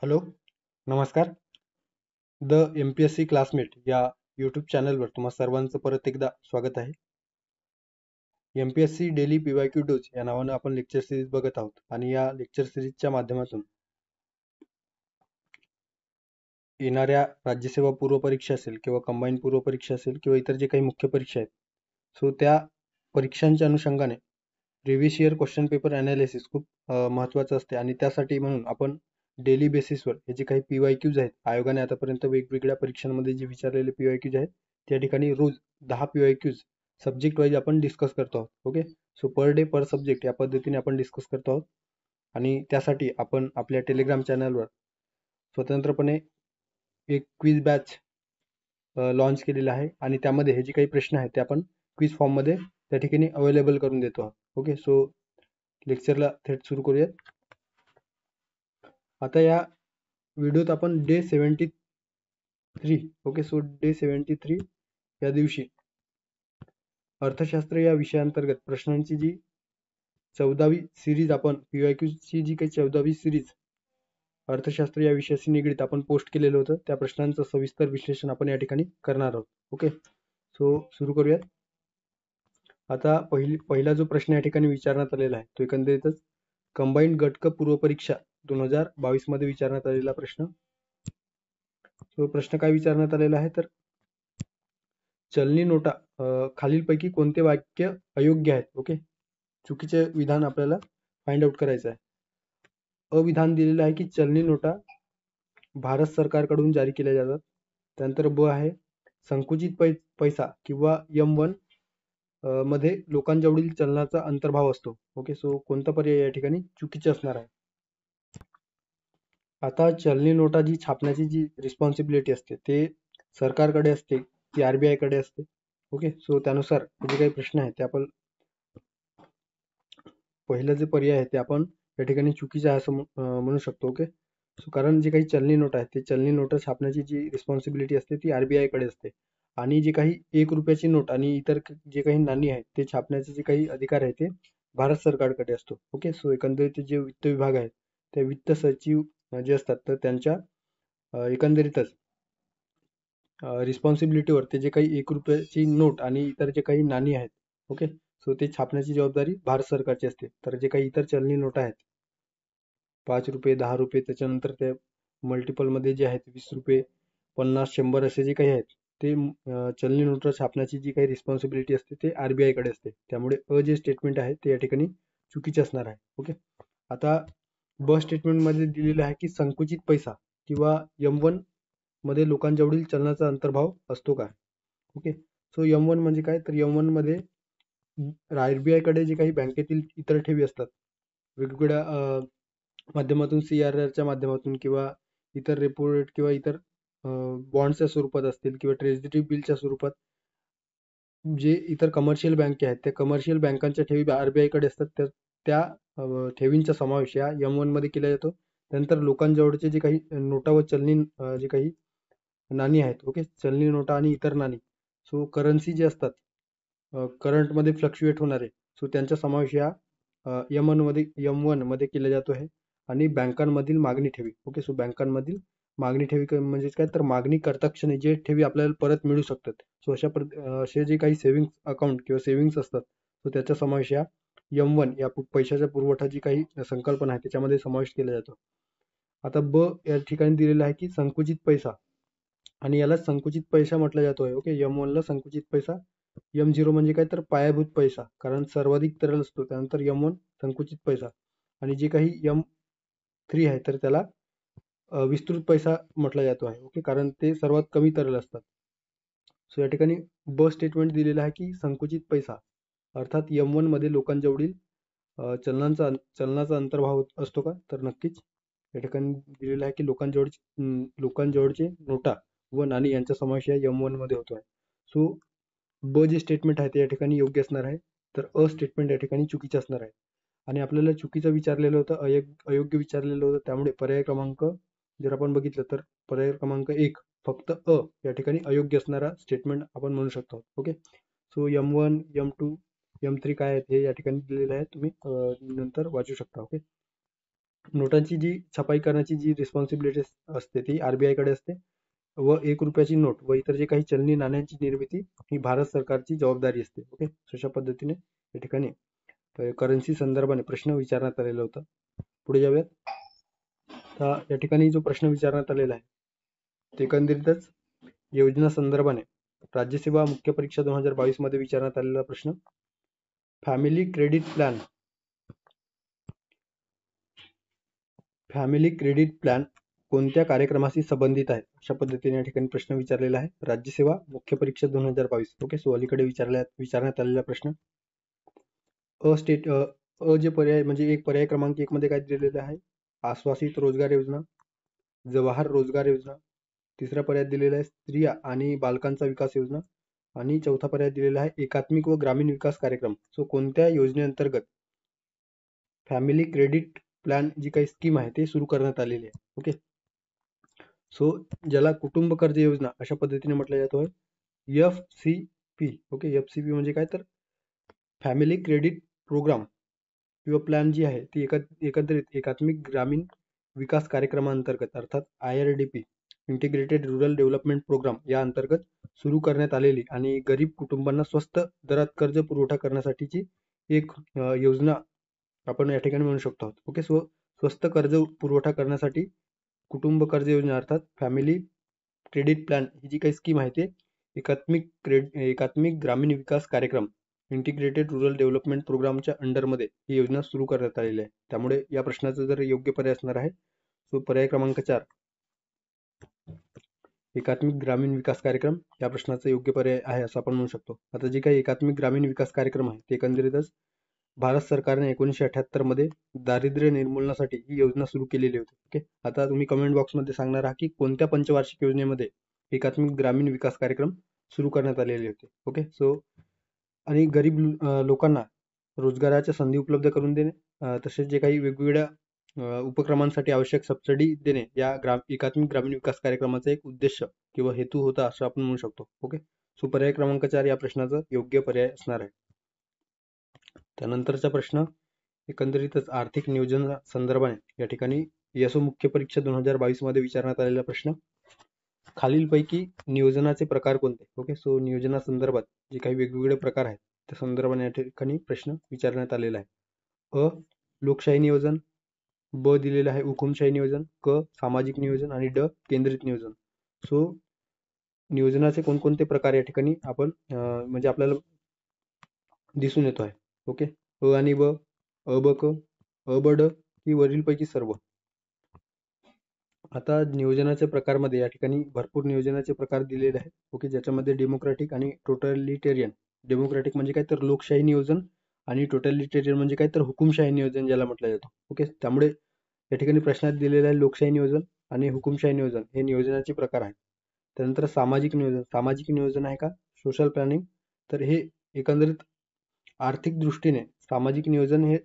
Hello, नमस्कार. The MPSC classmate या YouTube चॅनलवर तुम्हा सर्वांचं परत एकदा स्वागत आहे. MPSC डेली PYQ डोज या नावानं आपण लेक्चर सिरीज बघत आहोत आणि या लेक्चर सिरीजच्या माध्यमातून येणाऱ्या राज्यसेवा पूर्व परीक्षा असेल किंवा कंबाईन पूर्व परीक्षा असेल किंवा इतर जे काही मुख्य परीक्षा आहेत, सो त्या परीक्षांच्या अनुषंगाने previous year question paper analysis खूप महत्त्वाचं असते आणि त्यासाठी म्हणून आपण डेली बेसिसवर हे जे काही PYQs आहेत, आयोगाने आतापर्यंत वेगवेगळ्या परीक्षांमध्ये जे विचारलेले PYQs आहेत, त्या ठिकाणी रोज 10 PYQs सब्जेक्ट वाईज आपण डिस्कस करतो आहोत. ओके, सो पर डे पर सब्जेक्ट या पद्धतीने आपण डिस्कस करतो आहोत आणि त्यासाठी आपण आपल्या टेलिग्राम चॅनलवर स्वतंत्रपणे एक क्विज बॅच लॉन्च केलेला आहे आणि त्यामध्ये हे जे काही प्रश्न आहेत ते आपण क्विज फॉर्ममध्ये त्या ठिकाणी अवेलेबल करून देतो आहोत. ओके, सो लेक्चरला थेट सुरू करूयात. आता या व्हिडिओत आपण डे 73 ओके, सो डे 73 या दिवशी अर्थशास्त्र या विषयाअंतर्गत प्रश्नांची जी 14वी सिरीज आपण PYQची जी काही 14वी सिरीज अर्थशास्त्र या विषयाशी निगडीत आपण पोस्ट केलेलं होतं, त्या प्रश्नांचं सविस्तर विश्लेषण आपण या ठिकाणी करणार आहोत. ओके, सो सुरू करूयात. आता पहिला जो प्रश्न या ठिकाणी विचारण्यात आलेला आहे तो एकंदरीतच कंबाईंड गट पूर्व परीक्षा 2022 मध्ये विचारण्यात आलेला प्रश्न. तो प्रश्न काय विचारण्यात आलेला आहे तर चलनी नोटा खालीलपैकी कोणते वाक्य अयोग्य आहेत. ओके, चुकीचे विधान आपल्याला फाइंड आउट करायचं आहे. अविधान दिलेलं आहे की चलनी नोटा भारत सरकारकडून जारी केल्या जातात. त्यानंतर ब आहे संकुचित पैसा किंवा M1 मध्ये लोकांजवळील चलनाचा अंतर्भाव असतो. ओके, सो कोणता पर्याय या ठिकाणी चुकीचे असणार आहे. आता चलनी नोटा जी छापण्याची जी रिस्पॉन्सिबिलिटी असते ते सरकारकडे असते ती RBI कडे असते. ओके, सो त्यानुसार जे काही प्रश्न आहे ते आपण पहिलं जे पर्याय आहे ते आपण या ठिकाणी चुकीचे आहे असं म्हणू शकतो. ओके, सो कारण जे काही चलनी नोट आहेत ते चलनी नोटा छापण्याची जी रिस्पॉन्सिबिलिटी असते ती RBI कडे असते आणि जे काही 1 रुपयाची नोट आणि इतर जे काही नाणी आहेत ते छापण्याचे जे काही अधिकार आहे ते भारत सरकारकडे असतो. ओके, सो एकंदरीत जे वित्त विभाग आहे त्या वित्त सचिव जे असतात तर त्यांच्या एकंदरीतच रिस्पॉन्सिबिलिटीवर ते जे काही 1 रुपयाची नोट आणि इतर जे काही नाणी आहेत, ओके, सो ते छापण्याची जबाबदारी भारत सरकारची असते. तर जे काही इतर चलनी नोटा आहेत 5 रुपये 10 रुपये त्याच्यानंतर ते मल्टिपलमध्ये जे आहेत 20 रुपये 50 100 असे जे काही आहेत ते चलनी नोटा छापण्याची जी काही रिस्पॉन्सिबिलिटी असते ते RBI कडे असते. त्यामुळे जे स्टेटमेंट आहे ते या ठिकाणी चुकीचे असणार आहे. ओके, आता ब स्टेटमेंटमध्ये दिलेलं आहे की संकुचित पैसा किंवा M1 मध्ये लोकांजवळील चलनाचा अंतर्भाव असतो का. ओके, सो M1 म्हणजे काय तर M1 मध्ये RBI कडे जे काही बँकेतील इतर ठेवी असतात वेगवेगळ्या माध्यमातून CRRच्या माध्यमातून किंवा इतर रेपो रेट किंवा इतर बॉन्डच्या स्वरूपात असतील किंवा ट्रेझरी बिलच्या स्वरूपात जे इतर कमर्शियल बँके आहेत त्या कमर्शियल बँकांच्या ठेवी RBI कडे असतात त्या ठेवींचा समावेश या M1 मध्ये केला जातो. त्यानंतर लोकांजवळचे जे काही नोटा व चलनी जे काही नाणी आहेत, ओके, चलनी नोटा आणि इतर नाणी, सो करन्सी जे असतात करंटमध्ये फ्लक्च्युएट होणारे, सो त्यांचा समावेश या M1 मध्ये केला जातो आहे. आणि बँकांमधील मागणी ठेवी, ओके, सो बँकांमधील मागणी ठेवी म्हणजे काय तर मागणी करता क्षणी जे ठेवी आपल्याला परत मिळू शकतात, सो असे जे काही सेव्हिंग अकाउंट किंवा सेव्हिंग्स असतात सो त्याचा समावेश या M1 या पैशाचा पुरवठा जी काही संकल्पना आहे त्याच्यामध्ये समावेश केला जातो. आता ब या ठिकाणी दिलेला आहे की संकुचित पैसा आणि याला संकुचित पैसा म्हटला जातो आहे. ओके, M1 ला संकुचित पैसा, M0 म्हणजे काय तर पायाभूत पैसा कारण सर्वाधिक तरल असतो. त्यानंतर M1 संकुचित पैसा आणि जे काही M3 आहे तर त्याला विस्तृत पैसा म्हटला जातो आहे. ओके, कारण ते सर्वात कमी तरल असतात. सो या ठिकाणी ब स्टेटमेंट दिलेलं आहे की संकुचित पैसा अर्थात M1 मध्ये लोकांजवळील चलनाचा अंतर्भाव असतो का तर नक्कीच या ठिकाणी दिलेलं आहे की लोकांजवळचे नोटा व नाणी यांचा समावेश या M1 मध्ये होतो आहे. सो ब जे स्टेटमेंट आहे ते या ठिकाणी योग्य असणार आहे. तर अ स्टेटमेंट या ठिकाणी चुकीचं असणार आहे आणि आपल्याला चुकीचं विचारलेलं होतं, अयोग्य विचारलेलं होतं. त्यामुळे पर्याय क्रमांक जर आपण बघितलं तर पर्याय क्रमांक 1 फक्त या ठिकाणी अयोग्य असणारा स्टेटमेंट आपण म्हणू शकतो. Okay, so M1 M2 M3 काय आहेत हे या ठिकाणी दिलेलं आहे, तुम्ही नंतर वाचू शकता. ओके, नोटांची जी छपाई करण्याची जी रिस्पॉन्सिबिलिटी असते ती RBI कडे असते, व 1 रुपयाची नोट व इतर जे काही चलनी नाण्यांची निर्मिती ही भारत सरकारची जबाबदारी असते. ओके, अशा पद्धतीने या ठिकाणी करन्सी संदर्भाने प्रश्न विचारण्यात आलेला होता. पुढे जाऊयात. तर या ठिकाणी जो प्रश्न विचारण्यात आलेला आहे ते एकंदरीतच योजना संदर्भाने राज्यसेवा मुख्य परीक्षा 2022 मध्ये विचारण्यात आलेला प्रश्न. फॅमिली क्रेडिट प्लॅन कोणत्या कार्यक्रमाशी संबंधित आहे, अशा पद्धतीने या ठिकाणी प्रश्न विचारलेला आहे. राज्यसेवा मुख्य परीक्षा 2022. ओके, सो अलीकडे विचारण्यात आलेला प्रश्न. जे पर्याय म्हणजे पर्याय क्रमांक 1 मध्ये काय दिलेलं आहे, आश्वासित रोजगार योजना, जवाहर रोजगार योजना. तिसरा पर्याय दिलेला आहे स्त्रिया आणि बालकांचा विकास योजना, आणि चौथा पर्याय दिलेला आहे एकात्मिक व ग्रामीण विकास कार्यक्रम. सो कोणत्या योजनेअंतर्गत फॅमिली क्रेडिट प्लॅन जी काही स्कीम आहे ते सुरू करण्यात आलेली आहे. ओके, सो ज्याला कुटुंब कर्ज योजना अशा पद्धतीने म्हटलं जातो आहे FCP. ओके, FCP म्हणजे काय तर फॅमिली क्रेडिट प्रोग्राम किंवा प्लॅन जी आहे ती एकत्रित एकात्मिक ग्रामीण विकास कार्यक्रमांतर्गत अर्थात IRDP integrated rural development program या अंतर्गत सुरू करण्यात आलेली आणि गरीब कुटुंबांना स्वस्त दरात कर्ज पुरवठा करण्यासाठीची एक योजना आपण या ठिकाणी म्हणू शकतो आहोत. ओके, सो स्वस्त कर्ज पुरवठा करण्यासाठी कुटुंब कर्ज योजना अर्थात फॅमिली क्रेडिट प्लॅन ही जी काही स्कीम आहे ते एकात्मिक ग्रामीण विकास कार्यक्रम इंटिग्रेटेड रुरल डेव्हलपमेंट प्रोग्रामच्या अंडरमध्ये ही योजना सुरू करण्यात आलेली आहे. त्यामुळे या प्रश्नाचा जर योग्य पर्याय असणार आहे तो पर्याय क्रमांक 4 एकात्मिक ग्रामीण विकास कार्यक्रम या प्रश्नाचा योग्य पर्याय आहे असं आपण म्हणू शकतो. आता जे काही एकात्मिक ग्रामीण विकास कार्यक्रम आहे ते एकंदरीतच भारत सरकारने 1978 मध्ये दारिद्र्य निर्मूलनासाठी ही योजना सुरू केलेली होती. ओके, आता तुम्ही कमेंट बॉक्समध्ये सांगणार आहात की कोणत्या पंचवार्षिक योजनेमध्ये एकात्मिक ग्रामीण विकास कार्यक्रम सुरू करण्यात आलेले होते. ओके, सो आणि गरीब लोकांना रोजगाराच्या संधी उपलब्ध करून देणे, तसेच जे काही वेगवेगळ्या उपक्रमांसाठी आवश्यक सबसिडी देणे या एकात्मिक ग्रामीण विकास कार्यक्रमाचा एक उद्देश किंवा हेतू होता असं आपण म्हणू शकतो. ओके, सो पर्याय क्रमांक 4 या प्रश्नाचा योग्य पर्याय असणार आहे. त्यानंतरचा प्रश्न एकंदरीतच आर्थिक नियोजन संदर्भाने या ठिकाणी YSO मुख्य परीक्षा 2022 मध्ये विचारण्यात आलेला प्रश्न. खालीलपैकी नियोजनाचे प्रकार कोणते. ओके, सो नियोजना संदर्भात जे काही वेगवेगळे प्रकार आहेत त्या संदर्भाने या ठिकाणी प्रश्न विचारण्यात आलेला आहे. लोकशाही नियोजन, ब दिलेलं आहे हुकुमशाही नियोजन, क सामाजिक नियोजन आणि ड केंद्रित नियोजन. सो नियोजनाचे कोणकोणते प्रकार या ठिकाणी आपण म्हणजे आपल्याला दिसून येतो आहे. ओके, अ आणि ब, अ ब क, अ ब ड ही वरीलपैकी सर्व. आता नियोजनाच्या प्रकारमध्ये या ठिकाणी भरपूर नियोजनाचे प्रकार दिलेले आहेत. ओके, ज्याच्यामध्ये डेमोक्रॅटिक आणि टोटलिटेरियन. डेमोक्रॅटिक म्हणजे काय तर लोकशाही नियोजन आणि टोटलिटेरियन म्हणजे काय तर हुकुमशाही नियोजन ज्याला म्हटलं जातं. ओके, त्यामुळे या ठिकाणी प्रश्नात दिलेलं आहे लोकशाही नियोजन आणि हुकुमशाही नियोजन हे नियोजनाचे प्रकार आहेत. त्यानंतर सामाजिक नियोजन आहे का सोशल प्लॅनिंग, तर हे एकंदरीत आर्थिक दृष्टीने सामाजिक नियोजन हे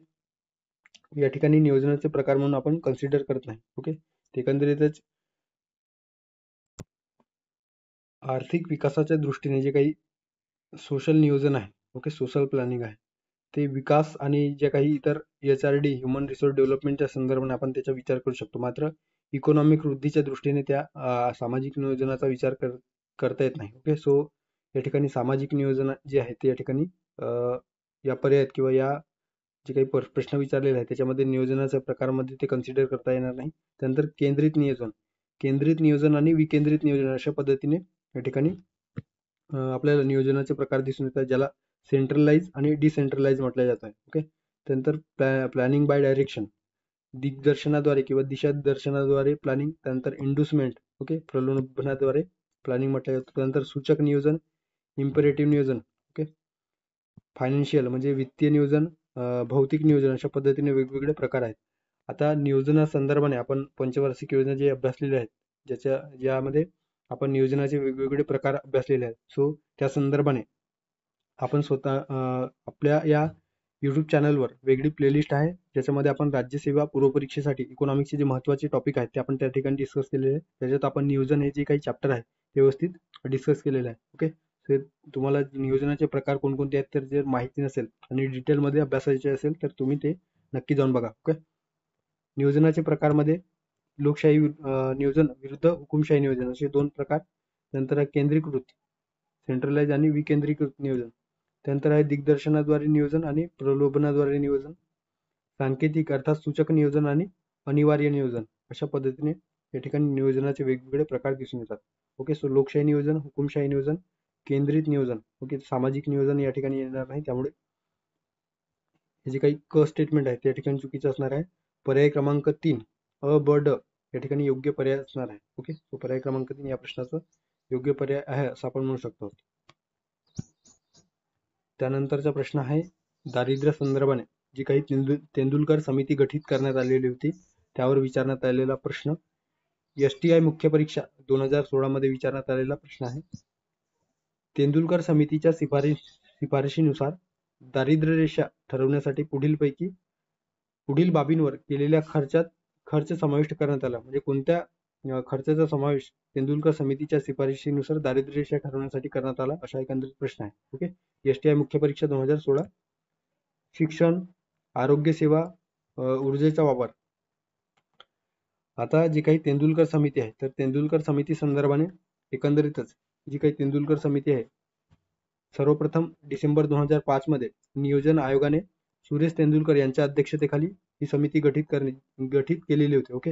या ठिकाणी नियोजनाचे प्रकार म्हणून आपण कन्सिडर करत नाही. ओके, एकंदरीतच आर्थिक विकासाच्या दृष्टीने जे काही सोशल नियोजन आहे, ओके, सोशल प्लॅनिंग आहे ते विकास आणि जे काही इतर HRD ह्युमन रिसोर्स डेव्हलपमेंटच्या संदर्भाने आपण त्याचा विचार करू शकतो. मात्र इकॉनॉमिक वृद्धीच्या दृष्टीने त्या सामाजिक नियोजनाचा विचार करता येत नाही. ओके, सो या ठिकाणी सामाजिक नियोजन जे आहे ते या ठिकाणी या पर्यायात किंवा या जे काही प्रश्न विचारलेले आहे त्याच्यामध्ये नियोजनाच्या प्रकारामध्ये ते कन्सिडर करता येणार नाही. त्यानंतर केंद्रित नियोजन आणि विकेंद्रित नियोजन अशा पद्धतीने या ठिकाणी आपल्याला नियोजनाचे प्रकार दिसून येतात, ज्याला सेंट्रलाइज आणि डिसेंट्रलाइज म्हटलं जात आहे. ओके, त्यानंतर प्लॅनिंग बाय डायरेक्शन, दिग्दर्शनाद्वारे किंवा दिशादर्शनाद्वारे प्लॅनिंग. त्यानंतर इंड्युसमेंट, ओके, प्रलोभनाद्वारे प्लॅनिंग म्हटलं जातं. त्यानंतर सूचक नियोजन, इम्पेरेटिव्ह नियोजन, ओके, फायनान्शियल म्हणजे वित्तीय नियोजन, भौतिक नियोजन अशा पद्धतीने वेगवेगळे प्रकार आहेत. आता नियोजना संदर्भाने आपण पंचवार्षिक योजना जे अभ्यासलेले आहेत ज्यामध्ये आपण नियोजनाचे वेगवेगळे प्रकार अभ्यासलेले आहेत. सो त्या संदर्भाने आपण स्वतः आपल्या या YouTube चॅनलवर वेगळी प्लेलिस्ट आहे ज्याच्यामध्ये आपण राज्यसेवा पूर्वपरीक्षेसाठी इकॉनॉमिक्सचे जे महत्त्वाचे टॉपिक आहेत ते आपण त्या ठिकाणी डिस्कस केलेले आहे. त्याच्यात आपण नियोजन हे जे काही चॅप्टर आहे ते व्यवस्थित डिस्कस केलेलं आहे. ओके, ते तुम्हाला नियोजनाचे प्रकार कोणकोणते आहेत तर जर माहिती नसेल आणि डिटेलमध्ये अभ्यासायचे असेल तर तुम्ही ते नक्की जाऊन बघा. ओके, नियोजनाचे प्रकारमध्ये लोकशाही नियोजन विरुद्ध हुकुमशाही नियोजन असे दोन प्रकार. नंतर आहे केंद्रीकृत सेंट्रलाइज आणि विकेंद्रीकृत नियोजन. त्यानंतर आहे दिग्दर्शनाद्वारे नियोजन आणि प्रलोभनाद्वारे नियोजन. सांकेतिक अर्थात सूचक नियोजन आणि अनिवार्य नियोजन अशा पद्धतीने या ठिकाणी नियोजनाचे वेगवेगळे प्रकार दिसून येतात. ओके, सो लोकशाही नियोजन, हुकुमशाही नियोजन, केंद्रित नियोजन. ओके, सामाजिक नियोजन या ठिकाणी येणार नाही, त्यामुळे हे जे काही क स्टेटमेंट आहे त्या ठिकाणी चुकीचं असणार आहे. पर्याय क्रमांक 3 अ ब ड या ठिकाणी योग्य पर्याय असणार आहे. ओके, सो पर्याय क्रमांक 3 या प्रश्नाचं योग्य पर्याय आहे असं आपण म्हणू शकतो. त्यानंतरचा प्रश्न आहे दारिद्र्य संदर्भाने जी काही तेंडुलकर समिती गठीत करण्यात आलेली होती त्यावर विचारण्यात आलेला प्रश्न. STI मुख्य परीक्षा 2016 मध्ये विचारण्यात आलेला प्रश्न आहे. तेंडुलकर समितीच्या शिफारशीनुसार दारिद्र्य रेषा ठरवण्यासाठी पुढील बाबींवर केलेल्या खर्च समाविष्ट करण्यात आला. म्हणजे कोणत्या खर्चाचा समावेश तेंडुलकर समितीच्या शिफारशीनुसार दारिद्र्य रेषा ठरवण्यासाठी करण्यात आला असा एकंदरीत प्रश्न आहे. ओके, STI मुख्य परीक्षा 2016. शिक्षण, आरोग्य सेवा, ऊर्जेचा वापर. आता जी काही तेंडुलकर समिती आहे तर तेंडुलकर समिती संदर्भाने एकंदरीतच जी काही तेंडुलकर समिती आहे सर्वप्रथम डिसेंबर 2005 मध्ये नियोजन आयोगाने सुरेश तेंडुलकर यांच्या अध्यक्षतेखाली ही समिती गठीत केलेली होती. ओके,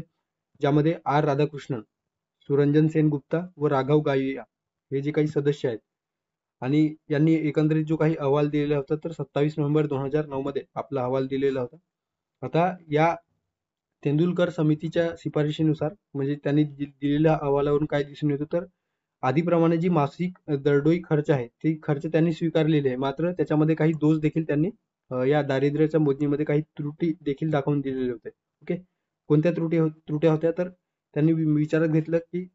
ज्यामध्ये R राधाकृष्णन, सुरंजन सेन गुप्ता व राघव गाविया हे जे काही सदस्य आहेत आणि यांनी एकंदरीत जो काही अहवाल दिलेला होता तर 27 नोव्हेंबर 2009 मध्ये आपला अहवाल दिलेला होता. आता या तेंडुलकर समितीच्या शिफारशीनुसार म्हणजे त्यांनी दिलेल्या अहवालावरून काय दिसून येतं तर आधीप्रमाणे जी मासिक दरडोई खर्च आहे ती खर्च त्यांनी स्वीकारलेली आहे, मात्र त्याच्यामध्ये काही दोष देखील त्यांनी या दारिद्र्याच्या मोजणीमध्ये काही त्रुटी देखील दाखवून दिलेले होते. ओके, कोणत्या त्रुट्या होत्या तर त्यांनी विचारात घेतलं की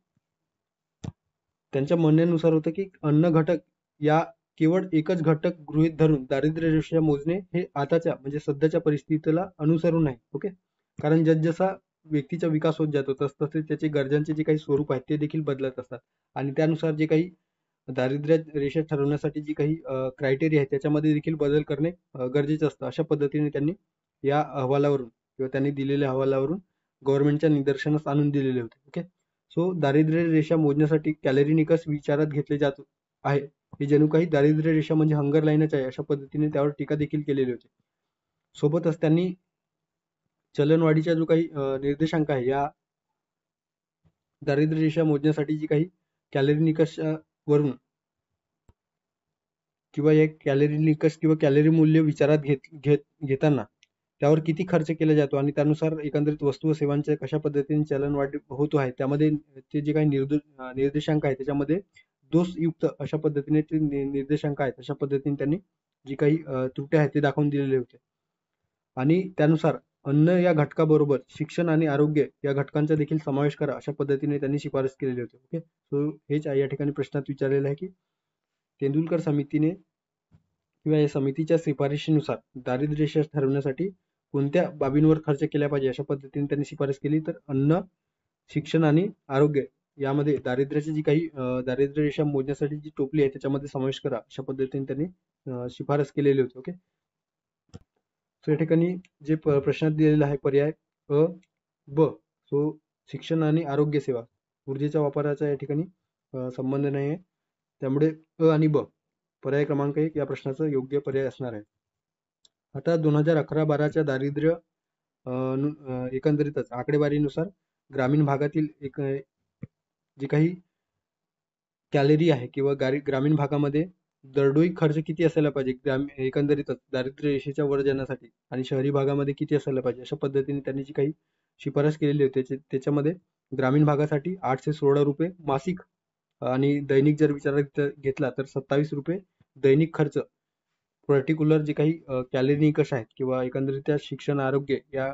त्यांच्या म्हणण्यानुसार होतं की अन्न घटक या केवळ एकच घटक गृहीत धरून दारिद्र्य रेषा मोजणे हे आताच्या म्हणजे सध्याच्या परिस्थितीला अनुसरून आहे. ओके, कारण जसा व्यक्तीचा विकास होत जातो तसतसे त्याचे गरजांचे जे काही स्वरूप आहे ते देखील बदलत असतात आणि त्यानुसार जे काही दारिद्र्य रेषा ठरवण्यासाठी जी काही क्रायटेरिया आहे त्याच्यामध्ये देखील बदल करणे गरजेचं असतं. अशा पद्धतीने त्यांनी या अहवालावरून किंवा त्यांनी दिलेल्या अहवालावरून गव्हर्नमेंटच्या निदर्शनास आणून दिलेले होते. ओके, सो दारिद्र्य रेषा मोजण्यासाठी कॅलरी निकष विचारात घेतले जात आहे. हे जणू काही दारिद्र्य रेषा म्हणजे हंगर लाईनच आहे अशा पद्धतीने त्यावर टीका देखील केलेली होती. सोबतच त्यांनी चलनवाढीचा जो काही निर्देशांक आहे या दारिद्र्य रेषा मोजण्यासाठी जी काही कॅलरी निकषावरून किंवा एक कॅलरी निकष किंवा कॅलरी मूल्य विचारात घेताना त्यावर किती खर्च केला जातो आणि त्यानुसार एकंदरीत वस्तू व सेवांचे कशा पद्धतीने चलनवाढ होतो आहे त्यामध्ये ते जे काही निर्देशांक आहे त्याच्यामध्ये दोषयुक्त अशा पद्धतीने ते निर्देशांक आहेत अशा पद्धतीने त्यांनी जी काही त्रुट्या आहेत ते दाखवून दिलेले होते आणि त्यानुसार अन्न या घटकाबरोबर शिक्षण आणि आरोग्य या घटकांचा देखील समावेश करा अशा पद्धतीने त्यांनी शिफारस केलेली होती. ओके, सो हेच या ठिकाणी प्रश्नात विचारलेलं आहे की तेंडुलकर समितीने किंवा या समितीच्या शिफारशीनुसार दारिद्र्य रेषा ठरवण्यासाठी कोणत्या बाबींवर खर्च केला पाहिजे अशा पद्धतीने त्यांनी शिफारस केली तर अन्न, शिक्षण आणि आरोग्य यामध्ये दारिद्र्याची जी काही दारिद्र्य रेषा मोजण्यासाठी जी टोपली आहे त्याच्यामध्ये समावेश करा अशा पद्धतीने त्यांनी शिफारस केलेली होती. ओके, सो या ठिकाणी जे प्रश्नात दिलेला आहे पर्याय अ ब, सो शिक्षण आणि आरोग्य सेवा, ऊर्जेच्या वापराचा या ठिकाणी संबंध नाही आहे, त्यामुळे अ आणि ब पर्याय क्रमांक 1 या प्रश्नाचा योग्य पर्याय असणार आहे. आता 2011-12च्या दारिद्र्य एकंदरीतच आकडेवारीनुसार ग्रामीण भागातील जे काही कॅलरी आहे किंवा ग्रामीण भागामध्ये दरडोई खर्च किती असायला पाहिजे एकंदरीतच दारिद्र्य रेषेच्या वर जाण्यासाठी आणि शहरी भागामध्ये किती असायला पाहिजे अशा पद्धतीने त्यांनी जी काही शिफारस केलेली होती त्याच्यामध्ये ग्रामीण भागासाठी 816 रुपये मासिक आणि दैनिक जर विचारात घेतला तर 27 रुपये दैनिक खर्च पर्टिक्युलर जे काही कॅलरी निकष आहेत किंवा एकंदरीत त्या शिक्षण आरोग्य या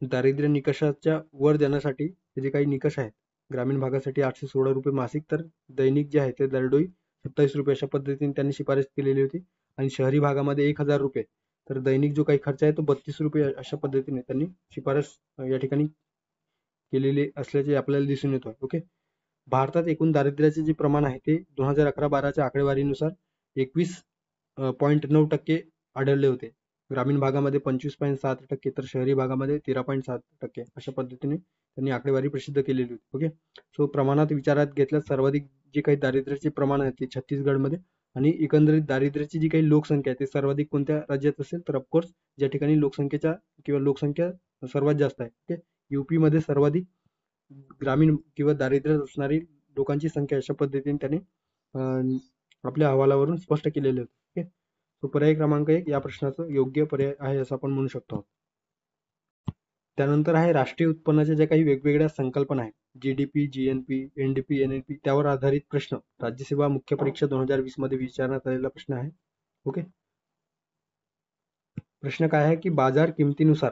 दारिद्र्य निकषाच्या वर जाण्यासाठी जे काही निकष आहेत ग्रामीण भागासाठी 816 रुपये मासिक तर दैनिक जे आहे ते दरडोई 27 रुपये अशा पद्धतीने त्यांनी शिफारस केलेली होती आणि शहरी भागामध्ये 1000 रुपये तर दैनिक जो काही खर्च आहे तो 32 रुपये अशा पद्धतीने त्यांनी शिफारस या ठिकाणी केलेली असल्याचे आपल्याला दिसून येतो. ओके, भारतात एकूण दारिद्र्याचे जे प्रमाण आहे ते 2011-12च्या आकडेवारीनुसार 21.9% आढळले होते. ग्रामीण भागामध्ये 25.7% तर शहरी भागामध्ये 13.7% अशा पद्धतीने त्यांनी आकडेवारी प्रसिद्ध केलेली होती. ओके, सो प्रमाणात विचारात घेतल्यास सर्वाधिक जे काही दारिद्र्याचे प्रमाण आहे ते छत्तीसगडमध्ये, आणि एकंदरीत दारिद्र्याची जी काही लोकसंख्या आहे ते सर्वाधिक कोणत्या राज्यात असेल तर ऑफकोर्स ज्या ठिकाणी लोकसंख्या सर्वात जास्त आहे. ओके, युपी मध्ये सर्वाधिक ग्रामीण किंवा दारिद्र्य असणारी लोकांची संख्या अशा पद्धतीने त्याने आपल्या अहवालावरून स्पष्ट केलेले होते. ओके, तो पर्याय क्रमांक 1 या प्रश्नाचं योग्य पर्याय आहे असं आपण म्हणू शकतो. त्यानंतर आहे राष्ट्रीय उत्पन्नाच्या ज्या काही वेगवेगळ्या संकल्पना आहेत, जीडीपी, जीएनपी, एनडीपी, एनएलपी, त्यावर आधारित प्रश्न राज्यसेवा मुख्य परीक्षा 2020 मध्ये विचारण्यात आलेला प्रश्न आहे. ओके, प्रश्न काय आहे की बाजार किमतीनुसार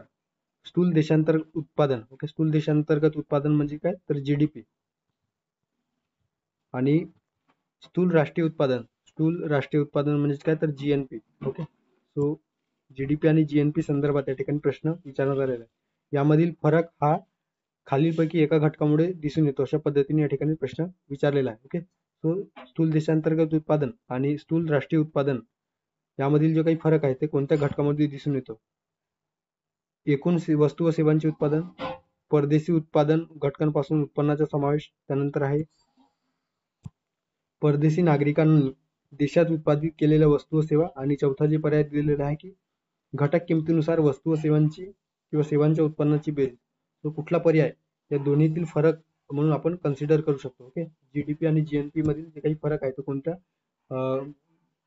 स्थूल देशांतर्गत उत्पादन, ओके, स्थूल देशांतर्गत उत्पादन म्हणजे काय तर जीडीपी, आणि स्थूल राष्ट्रीय उत्पादन म्हणजे काय तर जीएनपी. ओके, सो जीडीपी आणि जीएनपी संदर्भात या ठिकाणी प्रश्न विचारण्यात आलेला आहे. यामधील फरक हा खालीलपैकी एका घटकामुळे दिसून येतो अशा पद्धतीने या ठिकाणी प्रश्न विचारलेला आहे. ओके, सो स्थूल देशांतर्गत उत्पादन आणि स्थूल राष्ट्रीय उत्पादन यामधील जो काही फरक आहे ते कोणत्या घटकामध्ये दिसून येतो? एकूण वस्तू व सेवांचे उत्पादन, परदेशी उत्पादन घटकांपासून उत्पन्नाचा समावेश, त्यानंतर आहे परदेशी नागरिकांनी देशात उत्पादित केलेल्या वस्तू व सेवा, आणि चौथा जे पर्याय दिलेला आहे की घटक किमतीनुसार वस्तू व सेवांची किंवा सेवांच्या उत्पन्नाची बेरीज. तो कुठला पर्याय या दोन्हीतील फरक म्हणून आपण कन्सिडर करू शकतो. ओके, जीडीपी आणि जीएनपी मधील जे काही फरक आहे तो कोणत्या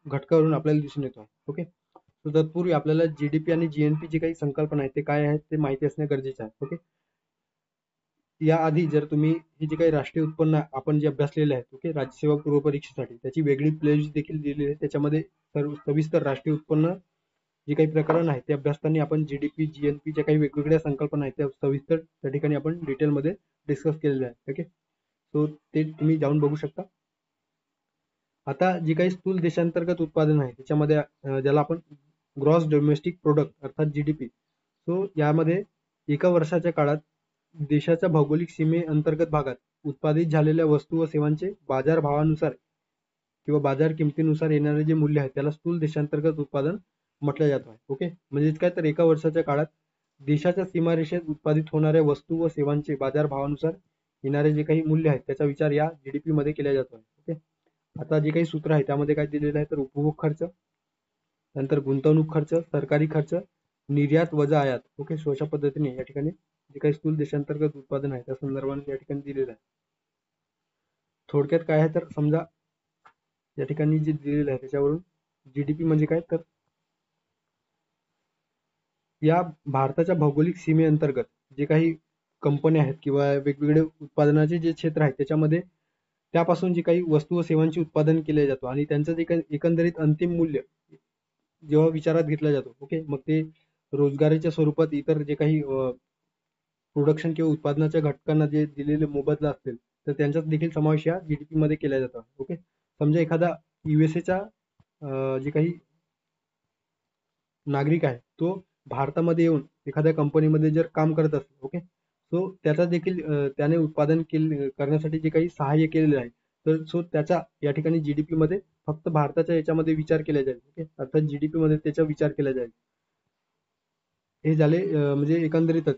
घटकावरून आपल्याला दिसून येतो. ओके, तर तत्पूर्वी आपल्याला जीडीपी आणि जीएनपी जी काही संकल्पना आहे ते काय आहेत ते माहिती असणे गरजेचे आहे. ओके, याआधी जर तुम्ही हे जे काही राष्ट्रीय उत्पन्न आपण जे अभ्यासलेले आहे, ओके, राज्यसेवा पूर्व परीक्षेसाठी त्याची वेगळी प्लेलिस्ट देखील दिलेली आहे. त्याच्यामध्ये सविस्तर राष्ट्रीय उत्पन्न जे काही प्रकरण आहे ते अभ्यासताना आपण जीडीपी, जीएनपी ज्या काही वेगवेगळ्या संकल्पना आहेत त्या सविस्तर त्या ठिकाणी आपण डिटेलमध्ये डिस्कस केलेल्या आहेत. ओके, सो ते तुम्ही जाऊन बघू शकता. आता जे काही स्थूल देशांतर्गत उत्पादन आहे त्याच्यामध्ये ज्याला आपण ग्रॉस डोमेस्टिक प्रोडक्ट अर्थात जीडीपी, सो यामध्ये एका वर्षाच्या काळात देशाच्या भौगोलिक सीमेअंतर्गत भागात उत्पादित झालेल्या वस्तू व सेवांचे बाजार भावानुसार किंवा बाजार किमतीनुसार येणारे जे मूल्य आहे त्याला स्थूल देशांतर्गत उत्पादन म्हटलं जातं. ओके, म्हणजे काय तर एका वर्षाच्या काळात देशाच्या सीमारेषेत उत्पादित होणाऱ्या वस्तू व सेवांचे बाजार भावानुसार येणारे जे काही मूल्य आहेत त्याचा विचार या जीडीपी मध्ये केला जातो. ओके, आता जे काही सूत्र आहे त्यामध्ये काय दिलेलं आहे तर उपभोग खर्च, नंतर गुंतवणूक खर्च, सरकारी खर्च, निर्यात वजा आयात. ओके, सो अशा पद्धतीने या ठिकाणी जे काही स्थूल देशांतर्गत उत्पादन आहे त्या संदर्भाने या ठिकाणी दिलेलं आहे. थोडक्यात काय आहे तर समजा या ठिकाणी जे दिलेलं आहे त्याच्यावरून जीडीपी म्हणजे काय तर या भारताच्या भौगोलिक सीमेअंतर्गत जे काही कंपन्या आहेत किंवा वेगवेगळे उत्पादनाचे जे क्षेत्र आहे त्याच्यामध्ये त्यापासून जे काही वस्तू व सेवांचे उत्पादन केले जातो आणि त्यांचं जे काही एकंदरीत अंतिम मूल्य जेव्हा विचारात घेतला जातो. ओके, मग ते रोजगारीच्या स्वरूपात इतर जे काही प्रोडक्शन किंवा उत्पादनाच्या घटकांना जे दिलेले मोबदला असतील तर त्यांच्यात देखील समावेश या जीडीपी मध्ये केला जातो. ओके, समजा एखादा युएसएचा जे काही नागरिक आहे तो भारतामध्ये येऊन एखाद्या कंपनीमध्ये जर काम करत असेल, ओके, सो त्याचा देखील त्याने उत्पादन करण्यासाठी जे काही सहाय्य केलेलं आहे तर सो त्याचा या ठिकाणी जीडीपी मध्ये फक्त भारताच्या याच्यामध्ये विचार केला जाईल. ओके, अर्थात जीडीपी मध्ये त्याचा विचार केला जाईल. हे झाले म्हणजे एकंदरीतच.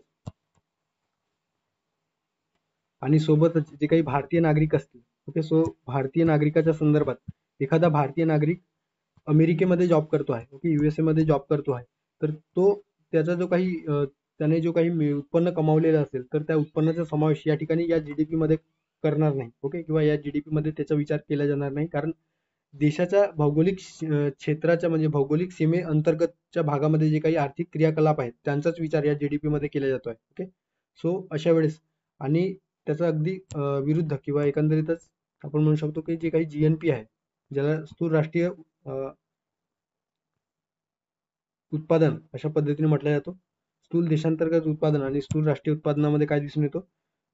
आणि सोबतच जे काही भारतीय नागरिक असतील, ओके, सो भारतीय नागरिकाच्या संदर्भात एखादा भारतीय नागरिक अमेरिकेमध्ये जॉब करतो आहे, ओके, युएसए मध्ये जॉब करतो आहे, तर तो त्याचा जो काही त्याने जो काही उत्पन्न कमावलेलं असेल तर त्या उत्पन्नाचा समावेश या ठिकाणी या जीडीपी मध्ये करणार नाही. ओके, किंवा या जीडीपी मध्ये त्याचा विचार केला जाणार नाही, कारण देशाच्या भौगोलिक क्षेत्राच्या म्हणजे भौगोलिक सीमे अंतर्गतच्या भागामध्ये जे काही आर्थिक क्रियाकलाप आहेत त्यांचाच विचार या जीडीपी मध्ये केला जातोय. ओके, सो अशा वेळेस आणि त्याचा अगदी विरुद्ध किंवा एकंदरीतच आपण म्हणू शकतो की जे काही जीएनपी आहे ज्याला स्थूल राष्ट्रीय उत्पादन अशा पद्धतीने म्हटलं जातो. स्थूल देशांतर्गत उत्पादन आणि स्थूल राष्ट्रीय उत्पादनामध्ये काय दिसून येतो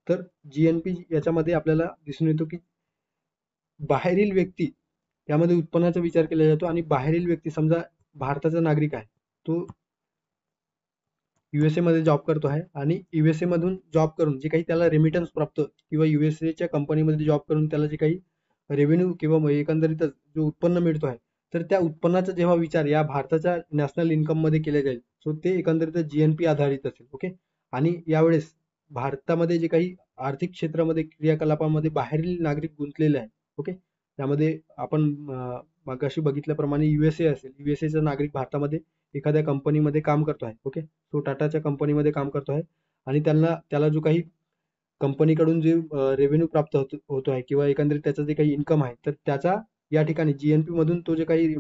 तर जीएनपी याच्यामध्ये आपल्याला दिसून येतो की बाहेरील व्यक्ती यामध्ये उत्पन्नाचा विचार केला जातो आणि बाहेरील व्यक्ती समजा भारताचा नागरिक आहे तो युएसए मध्ये जॉब करतो आहे आणि युएसए मधून जॉब करून जे काही त्याला रेमिटन्स प्राप्त किंवा युएसए च्या कंपनीमध्ये जॉब करून त्याला जे काही रेव्हेन्यू किंवा एकंदरीतच जो उत्पन्न मिळतो आहे तर त्या उत्पन्नाचा जेव्हा विचार या भारताच्या नॅशनल इन्कम मध्ये केला जाईल, सो ते एकंदरीत जीएनपी आधारित असेल. ओके. आणि यावेळेस भारतामध्ये जे काही आर्थिक क्षेत्रामध्ये क्रियाकलापामध्ये बाहेरील नागरिक गुंतलेले आहेत. ओके. त्यामध्ये आपण मगाशी बघितल्याप्रमाणे युएसए असेल, युएसएचा नागरिक भारतामध्ये एखाद्या कंपनीमध्ये काम करतो आहे. ओके. तो टाटाच्या कंपनीमध्ये काम करतो आहे आणि त्याला जो काही कंपनीकडून जे रेव्हेन्यू प्राप्त होतो आहे किंवा एकंदरीत त्याचं जे काही इन्कम आहे, तर त्याचा या ठिकाणी जीएनपी मधून तो जे काही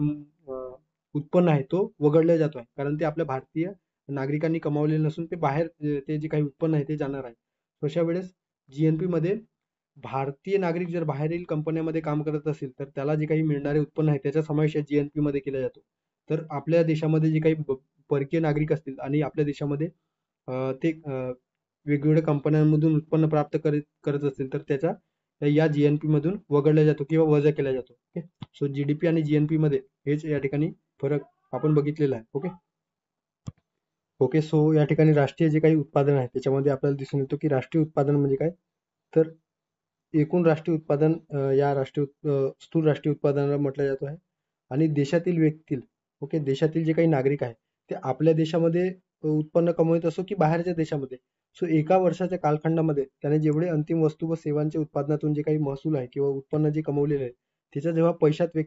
उत्पन्न आहे तो वगळला जातो आहे. कारण ते आपल्या भारतीय नागरिकांनी कमावलेले नसून ते बाहेर ते जे काही उत्पन्न आहे ते जाणार आहे. अशा वेळेस जीएनपी मध्ये भारतीय नागरिक जर बाहेरील कंपन्यांमध्ये काम करत असेल तर त्याला जे काही मिळणारे उत्पन्न आहे त्याचा समावेश जीएनपी मध्ये केला जातो. तर आपल्या देशामध्ये जे काही परकीय नागरिक असतील आणि आपल्या देशामध्ये ते वेगवेगळ्या कंपन्यांमधून उत्पन्न प्राप्त करत असतील तर त्याचा या जीएनपी मधून वगळला जातो किंवा वजा केला जातो. ओके. सो जीडीपी आणि जीएनपी मध्ये हेच या ठिकाणी फरक आपण बघितलेला आहे. ओके. ओके. सो या ठिकाणी राष्ट्रीय जे काही उत्पादन आहे त्याच्यामध्ये आपल्याला दिसून येतो की राष्ट्रीय उत्पादन म्हणजे काय, तर एकूण राष्ट्रीय उत्पादन या स्थूल राष्ट्रीय उत्पादनाला म्हटलं जातो आहे. आणि देशातील व्यक्ती, ओके, देशातील जे काही नागरिक आहे ते आपल्या देशामध्ये उत्पन्न कमवत असो की बाहेरच्या देशामध्ये, सो एका वर्षाच्या कालखंडामध्ये त्याने जेवढे अंतिम वस्तू व सेवांच्या उत्पादनातून जे काही महसूल आहे किंवा उत्पन्न जे कमवलेले आहे त्याचा जेव्हा पैशात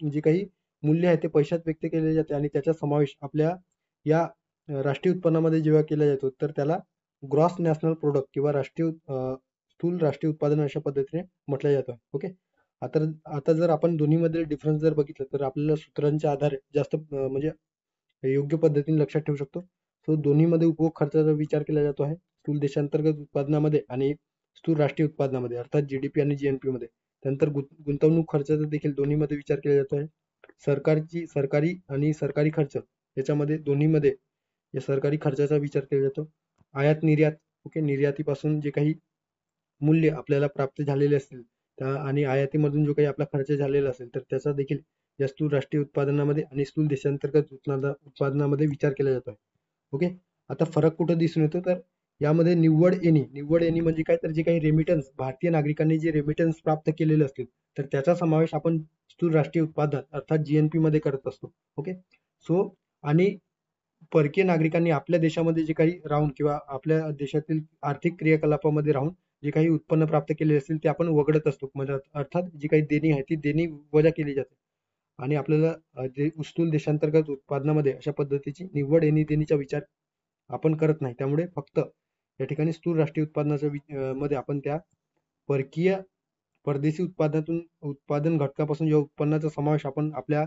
जे काही मूल्य आहे ते पैशात व्यक्त केले जाते आणि त्याचा समावेश आपल्या या राष्ट्रीय उत्पन्नामध्ये जेव्हा केला जातो तर त्याला ग्रॉस नॅशनल प्रोडक्ट किंवा स्थूल राष्ट्रीय उत्पादन अशा पद्धतीने म्हटलं जातं. ओके. आता जर आपण दोन्हीमध्ये डिफरन्स जर बघितलं तर आपल्याला सूत्रांच्या आधारे जास्त म्हणजे योग्य पद्धतीने लक्षात ठेवू शकतो. सो दोन्हीमध्ये उपभोग खर्चाचा विचार केला जातो आहे स्थूल देशांतर्गत उत्पादनामध्ये आणि स्थूल राष्ट्रीय उत्पादनामध्ये अर्थात जीडीपी आणि जीएनपी मध्ये. त्यानंतर गुंतवणूक खर्चाचा देखील दोन्हीमध्ये विचार केला जातो आहे. सरकारी आणि सरकारी खर्च याच्यामध्ये दोन्हीमध्ये या सरकारी खर्चाचा विचार केला जातो. आयात निर्यात, ओके, निर्यातीपासून जे काही मूल्य आपल्याला प्राप्त झालेले असतील आणि आयातीमधून जो काही आपला खर्च झालेला असेल तर त्याचा देखील या स्थूल राष्ट्रीय उत्पादनामध्ये आणि स्थूल देशांतर्गत उत्पादनामध्ये विचार केला जातो आहे. ओके. आता फरक कुठं दिसून येतो तर यामध्ये निव्वळ येणी म्हणजे काय, तर जे काही रेमिटन्स भारतीय नागरिकांनी जे रेमिटन्स प्राप्त केलेले असतील तर त्याचा समावेश आपण स्थूल राष्ट्रीय उत्पादन अर्थात जीएनपी मध्ये करत असतो. ओके. सो आणि परकीय नागरिकांनी आपल्या देशामध्ये जे काही राहून किंवा आपल्या देशातील आर्थिक क्रियाकलापामध्ये राहून जे काही उत्पन्न प्राप्त केले असतील ते आपण वगळत असतो. म्हणजे अर्थात जी काही देणी आहे ती देणी वजा केली जाते आणि आपल्याला जे स्थूल देशांतर्गत उत्पादनामध्ये अशा पद्धतीची निव्वळ देणीचा विचार आपण करत नाही. त्यामुळे फक्त या ठिकाणी स्थूल राष्ट्रीय उत्पादनाच्या मध्ये आपण त्या परदेशी उत्पादन घटकापासून जेव्हा उत्पन्नाचा समावेश आपण आपल्या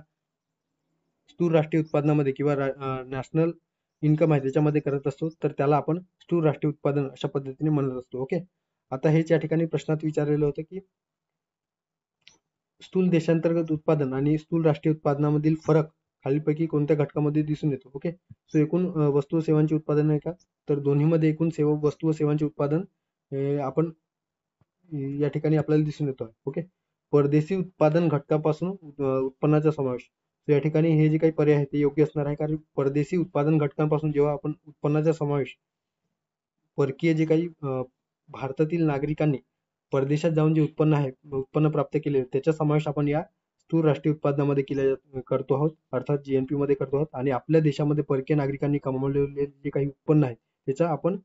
स्थूल राष्ट्रीय उत्पादनामध्ये किंवा नॅशनल इन्कम आहे त्याच्यामध्ये करत असतो तर त्याला आपण स्थूल राष्ट्रीय उत्पादन अशा पद्धतीने म्हणत असतो. ओके. आता हेच या ठिकाणी प्रश्नात विचारलेलं होतं की स्थूल देशांतर्गत उत्पादन आणि स्थूल राष्ट्रीय उत्पादनामधील फरक खालीलपैकी कोणत्या घटकामध्ये दिसून येतो. ओके. सो एकूण वस्तू व सेवांचे उत्पादन आहे का, तर दोन्हीमध्ये एकूण वस्तू व सेवांचे उत्पादन आपण या ठिकाणी आपल्याला दिसून येतो आहे. ओके. परदेशी उत्पादन घटकापासून उत्पन्नाचा समावेश, या ठिकाणी हे जे काही पर्याय आहे ते योग्य असणार आहे. कारण परदेशी उत्पादन घटकांपासून जेव्हा आपण उत्पन्नाचा समावेश परकीय जे काही भारतातील नागरिकांनी परदेशात जाऊन जे उत्पन्न प्राप्त केले त्याचा समावेश आपण या स्थूल राष्ट्रीय उत्पादनामध्ये करतो आहोत अर्थात जीएनपी मध्ये करतो आहोत. आणि आपल्या देशामध्ये परकीय नागरिकांनी कमवलेले जे काही उत्पन्न आहे त्याचा आपण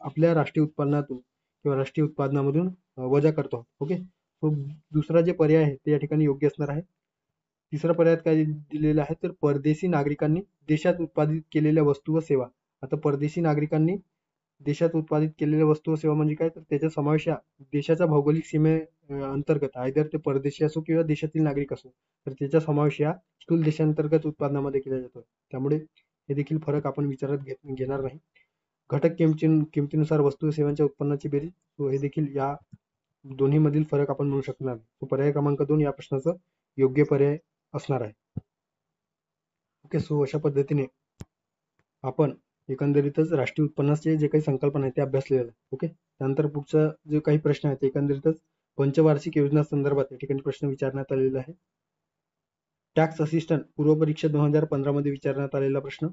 आपल्या राष्ट्रीय उत्पन्नातून किंवा राष्ट्रीय उत्पादनामधून वजा करतो आहोत. ओके. सो दुसरा जे पर्याय आहे ते या ठिकाणी योग्य असणार आहे. तिसरा पर्याय काय दिलेला आहे तर परदेशी नागरिकांनी देशात उत्पादित केलेल्या वस्तू व सेवा. आता परदेशी नागरिकांनी देशात उत्पादित केलेल्या वस्तू व सेवा म्हणजे काय, तर त्याचा समावेश देशाच्या भौगोलिक सीमे अंतर्गत आयदर ते परदेशी असो किंवा देशातील नागरिक असो तर त्याचा समावेश या स्थूल देशांतर्गत उत्पादनामध्ये केला जातो. त्यामुळे हे देखील फरक आपण विचारात घेणार नाही. घटक किमतीनुसार वस्तू व सेवांच्या उत्पन्नाची बेरीज, तो हे देखील या दोन्ही मधील फरक आपण म्हणू शकणार. तो पर्याय क्रमांक 2 या प्रश्नाचं योग्य पर्याय असणार आहे. ओके. सो अशा पद्धतीने आपण एकंदरीतच राष्ट्रीय उत्पन्नाचे जे काही संकल्पना आहे ते अभ्यासलेलं आहे. ओके. त्यानंतर पुढचा जो काही प्रश्न आहे ते एकंदरीतच पंचवार्षिक योजना संदर्भात या ठिकाणी प्रश्न विचारण्यात आलेला आहे. टॅक्स असिस्टंट पूर्व परीक्षा 2015 मध्ये विचारण्यात आलेला प्रश्न,